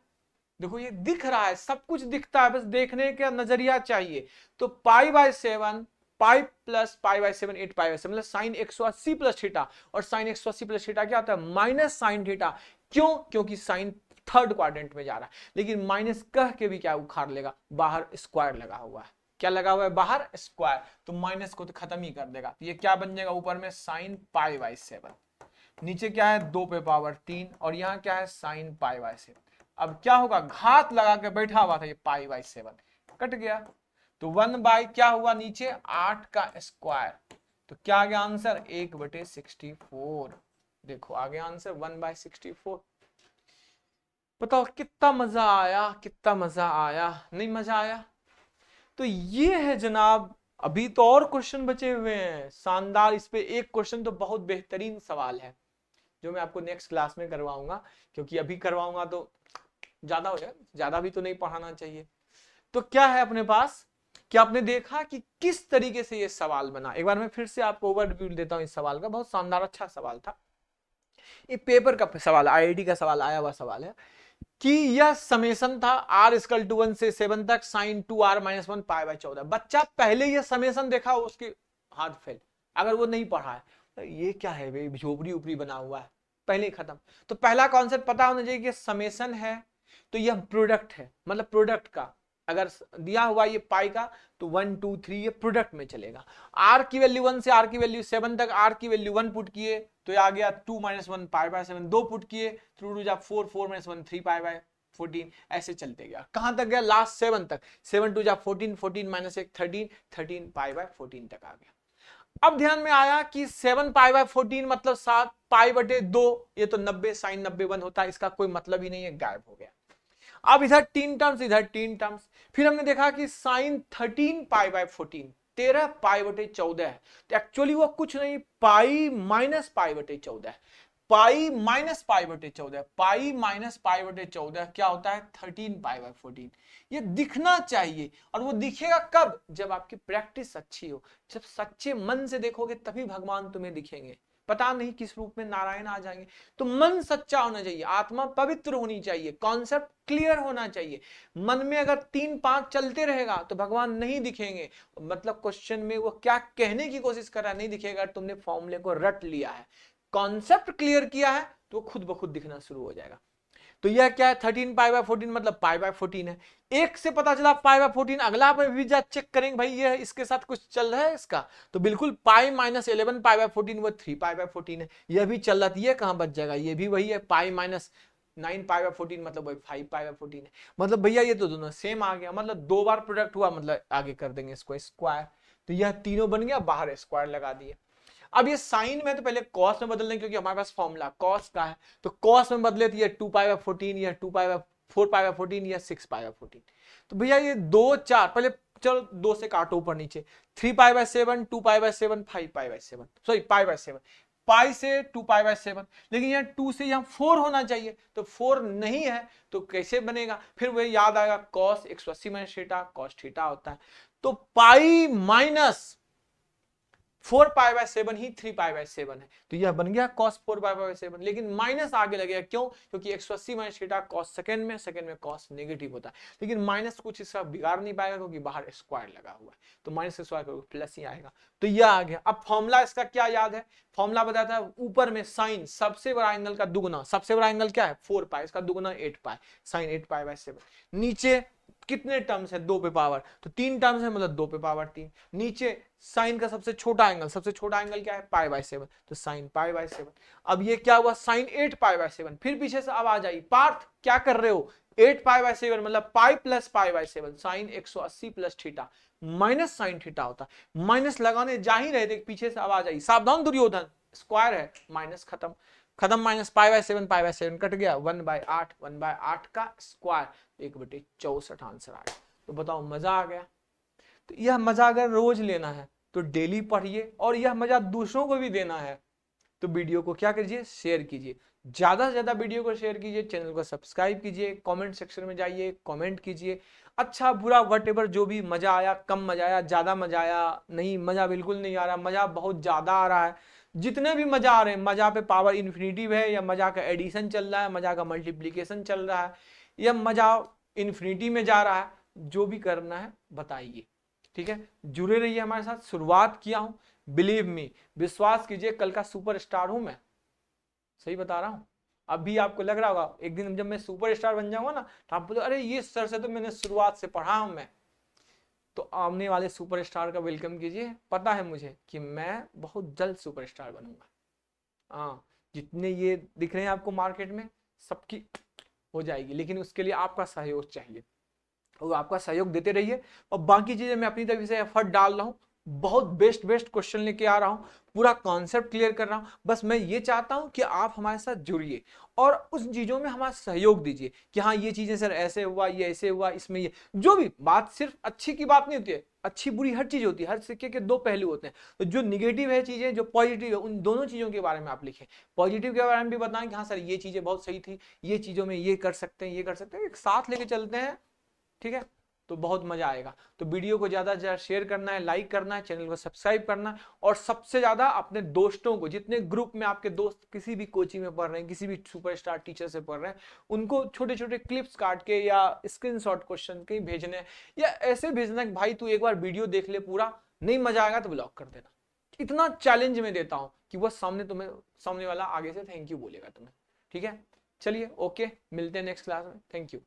[SPEAKER 1] देखो ये दिख रहा है सब कुछ दिखता है बस देखने का नजरिया चाहिए। तो pi by 7 pi plus pi by 7 8 pi by 7 मतलब साइन 180 प्लस थीटा और साइन 180 प्लस थीटा क्या होता है माइनस साइन थीटा। क्यों क्योंकि साइन थर्ड क्वाड्रेंट में जा रहा है लेकिन माइनस कह के भी क्या उखाड़ लेगा बाहर स्क्वायर लगा हुआ है क्या लगा हुआ है बाहर स्क्वायर तो माइनस को तो खत्म ही कर देगा। तो ये क्या बन जाएगा ऊपर में साइन पाई बाई 7 नीचे क्या है 2 पे पावर 3 और यहाँ क्या है साइन पाई बाई 7। अब क्या होगा घात लगा के बैठा हुआ था ये पाई बाई 7 कट गया तो 1 बाई क्या हुआ नीचे 8 का स्क्वायर तो क्या आ गया आंसर 1/64। देखो आ गया आंसर 1/64। बताओ कितना मजा आया नहीं मजा आया। तो ये है जनाब अभी तो और क्वेश्चन बचे हुए हैं शानदार। इस पे एक क्वेश्चन तो बहुत बेहतरीन सवाल है जो मैं आपको नेक्स्ट क्लास में करवाऊंगा क्योंकि अभी करवाऊंगा तो ज्यादा हो जाए ज्यादा भी तो नहीं पढ़ाना चाहिए। तो क्या है अपने पास कि आपने देखा कि किस तरीके से ये सवाल बना। एक बार मैं फिर से आपको ओवरव्यू देता हूं इस सवाल का बहुत शानदार अच्छा सवाल था। ये पेपर का सवाल आईआईटी का सवाल आया हुआ सवाल है कि यह समेशन था r इक्वल टू 1 से 7 तक sign 2r minus 1 pi by 14। बच्चा पहले यह समेशन देखा उसके हाथ फेल अगर वो नहीं पढ़ा है तो ये क्या है भाई झोपड़ी उपड़ी बना हुआ है पहले ही खत्म। तो पहला कॉन्सेप्ट पता होना चाहिए कि समेशन है तो यह प्रोडक्ट है मतलब प्रोडक्ट का अगर दिया हुआ ये पाई का तो 1 2 3 ये प्रोडक्ट में चलेगा। r की वैल्यू 1 से r की वैल्यू 7 तक r की वैल्यू 1 पुट किए तो ये आ गया 2 माइनस 1 पाई बाय 7 2 पुट किए 2 टू जा 4 4 माइनस 1 3 पाई बाय 14 ऐसे चलते गया कहां तक गया लास्ट 7 तक 7 टू जा 14 14 माइनस 1 13 13 पाई बाय 14 तक आ गया। अब ध्यान में आया कि 7 पाई बाय 14 मतलब 7 पाई बटे 2 ये तो 90 साइन 90 1 होता है इसका कोई मतलब ही नहीं है गायब हो गया। अब इधर 3 टर्म्स इधर 3 टर्म्स फिर हमने देखा कि साइन 13 पाई बाय 14 13 पाई बटे 14 है तो एक्चुअली वो कुछ नहीं पाई माइनस पाई बटे 14 है। पाई माइनस पाई बटे 14, पाई माइनस पाई बटे 14 क्या होता है 13 पाई बाय 14। ये दिखना चाहिए, और वो दिखेगा कब, जब आपकी प्रैक्टिस अच्छी हो, जब सच्चे मन से देखोगे तभी भगवान तुम्हें दिखेंगे। पता नहीं किस रूप में नारायण आ जाएंगे। तो मन सच्चा होना चाहिए, आत्मा पवित्र होनी चाहिए, कॉन्सेप्ट क्लियर होना चाहिए। मन में अगर 3-5 चलते रहेगा तो भगवान नहीं दिखेंगे। मतलब क्वेश्चन में वो क्या कहने की कोशिश कर रहा है नहीं दिखेगा, तुमने फॉर्मूले को रट लिया है, कॉन्सेप्ट क्लियर किया है तो खुद ब खुद दिखना शुरू हो जाएगा। तो यह क्या है 13 पाई बाय 14 मतलब पाई बाय 14 है। एक से पता चला पाई बाय 14, अगला पे भी जा चेक करेंगे भाई ये इसके साथ कुछ चल रहा है इसका, तो बिल्कुल पाई माइनस 11 पाई बाय 14 वो 3 पाई बाय 14 है। यह भी चल रहा था, ये कहां बच जाएगा, ये भी वही है पाई माइनस 9 पाई बाय 14 मतलब वही 5 पाई बाय 14 है। मतलब भैया ये तो दोनों सेम आ गया, मतलब 2 बार प्रोडक्ट हुआ, मतलब आगे कर देंगे इसको स्क्वायर। तो यह तीनों बन गया, बाहर स्क्वायर लगा दिए। अब ये साइन में तो पहले कॉस में बदल दें, क्योंकि हमारे पास फॉर्मूला कॉस का है, तो कॉस में बदले तो ये 2 पाई बाय 14 या 2 पाई बाय 4 पाई बाय 14 या 6 पाई बाय 14। तो भैया ये 2 4 पहले चलो 2 से काटो ऊपर नीचे, 3 pi by 7, 2 pi by 7, 5 pi by 7, sorry pi by 7, पाई से 2 पाई बाय 7, लेकिन यहाँ 2 से यहाँ 4 होना चाहिए, तो 4 नहीं है तो कैसे बनेगा, फिर वही याद आएगा cos 180 minus theta cos theta होता है। तो pi minus 4 pi by 7 he 3 pi by 7 है, तो यह बन गया cos 4 पाई बाय 7, लेकिन माइनस आगे लगेगा क्यों, क्योंकि 180 माइनस थीटा cos सेकंड में cos नेगेटिव होता है, लेकिन माइनस कुछ इसका बिगाड़ नहीं पाएगा क्योंकि बाहर स्क्वायर लगा हुआ है, तो माइनस स्क्वायर करोगे प्लस ही आएगा। तो यह आ गया। अब फॉर्मूला इसका क्या याद है, फॉर्मूला बताता है ऊपर में साइन सबसे बड़ा एंगल का दुगुना, सबसे बड़ा एंगल क्या है 4 पाई, इसका दुगुना 8 पाई, साइन 8 पाई बाय 7। नीचे कितने टर्म्स है 2 पे पावर, तो 3 टर्म्स है मतलब 2 पे पावर 3। नीचे साइन का सबसे छोटा एंगल क्या है पाई बाय 7, तो साइन पाई बाय 7। अब ये क्या हुआ साइन 8 पाई बाय 7, फिर पीछे से अब आ जाइए पार्थ क्या कर रहे हो 8 पाई बाय 7 मतलब pi plus pi by 7, sine 180 plus theta minus sine theta होता, माइनस लगाने जा ही रहे थे पीछे से अब आ जाइए, सावधान दुर्योधन, स्क्वायर है माइनस खत्म खत्म, माइनस पाई बाय 7 कट गया, 1/8 1/8 का स्क्वायर 1/64 आंसर आ गया। तो बताओ मजा आ गया। तो यह मजा अगर रोज लेना है तो डेली पढ़िए, और यह मजा दूसरों को भी देना है तो वीडियो को क्या कीजिए शेयर कीजिए, ज्यादा से ज्यादा वीडियो को शेयर कीजिए, चैनल को सब्सक्राइब कीजिए, कमेंट सेक्शन में जाइए कमेंट कीजिए, अच्छा बुरा वटेवर जो भी, मजा आया कम मजा आया ज्यादा मजा आया, नहीं मजा बिल्कुल नहीं आ रहा, मजा बहुत ज्यादा आ रहा है, जितने भी मजा आ रहे हैं, मजा पे पावर इन्फिनिटिव है या मजा का एडिशन चल रहा है, मजा का मल्टीप्लीकेशन चल रहा है या मजा इन्फिनिटी में जा रहा है, जो भी करना है बताइए, ठीक है। जुड़े रहिए हमारे साथ, शुरुआत किया हूं, बिलीव मी, विश्वास कीजिए कल का सुपरस्टार हूं मैं, सही बता रहा हूं। अभी आपको लग रहा होगा एक दिन जब मैं सुपरस्टार बन जाऊंगा ना तो आप बोलो अरे ये सर से तो मैंने शुरुआत से पढ़ा हूं मैं, तो आने वाले सुपरस्टार का वेलकम कीजिए, पता है मुझे कि मैं बहुत जल्द सुपरस्टार बनूंगा। हाँ जितने ये दिख रहे हैं आपको मार्केट में सबकी हो जाएगी, लेकिन उसके लिए आपका सहयोग चाहिए, और आपका सहयोग देते रहिए, और बाकी चीजें मैं अपनी तरफ से एफर्ट डाल रहा हूं, बहुत बेस्ट क्वेश्चन लेके आ रहा हूं, पूरा कॉन्सेप्ट क्लियर कर रहा हूं, बस मैं ये चाहता हूं कि आप हमारे साथ जुड़िए और उस चीजों में हमारा सहयोग दीजिए कि हाँ ये चीजें सर ऐसे हुआ ये ऐसे हुआ, इसमें ये जो भी बात, सिर्फ अच्छी की बात नहीं होती है, अच्छी बुरी हर चीज होती है, हर सिक्के के 2 पहलू होते हैं, तो जो निगेटिव है चीजें जो पॉजिटिव है उन दोनों चीजों के बारे में आप लिखें, पॉजिटिव के बारे में भी बताएं कि हाँ सर ये चीजें बहुत सही थी, ये चीजों में ये कर सकते हैं ये कर सकते हैं, एक साथ लेके चलते हैं, ठीक है, तो बहुत मजा आएगा। तो वीडियो को ज्यादा से ज्यादा शेयर करना है, लाइक करना है, चैनल को सब्सक्राइब करना है, और सबसे ज्यादा अपने दोस्तों को, जितने ग्रुप में आपके दोस्त किसी भी कोचिंग में पढ़ रहे हैं, किसी भी सुपरस्टार टीचर से पढ़ रहे हैं, उनको छोटे छोटे क्लिप्स काट के या स्क्रीनशॉट क्वेश्चन कहीं भेजने, या ऐसे भेजना कि भाई तू एक बार वीडियो देख ले पूरा, नहीं मजा आएगा तो ब्लॉक कर देना, इतना चैलेंज में देता हूं कि वह सामने वाला आगे से थैंक यू बोलेगा तुम्हें, ठीक है। चलिए ओके, मिलते हैं नेक्स्ट क्लास में, थैंक यू।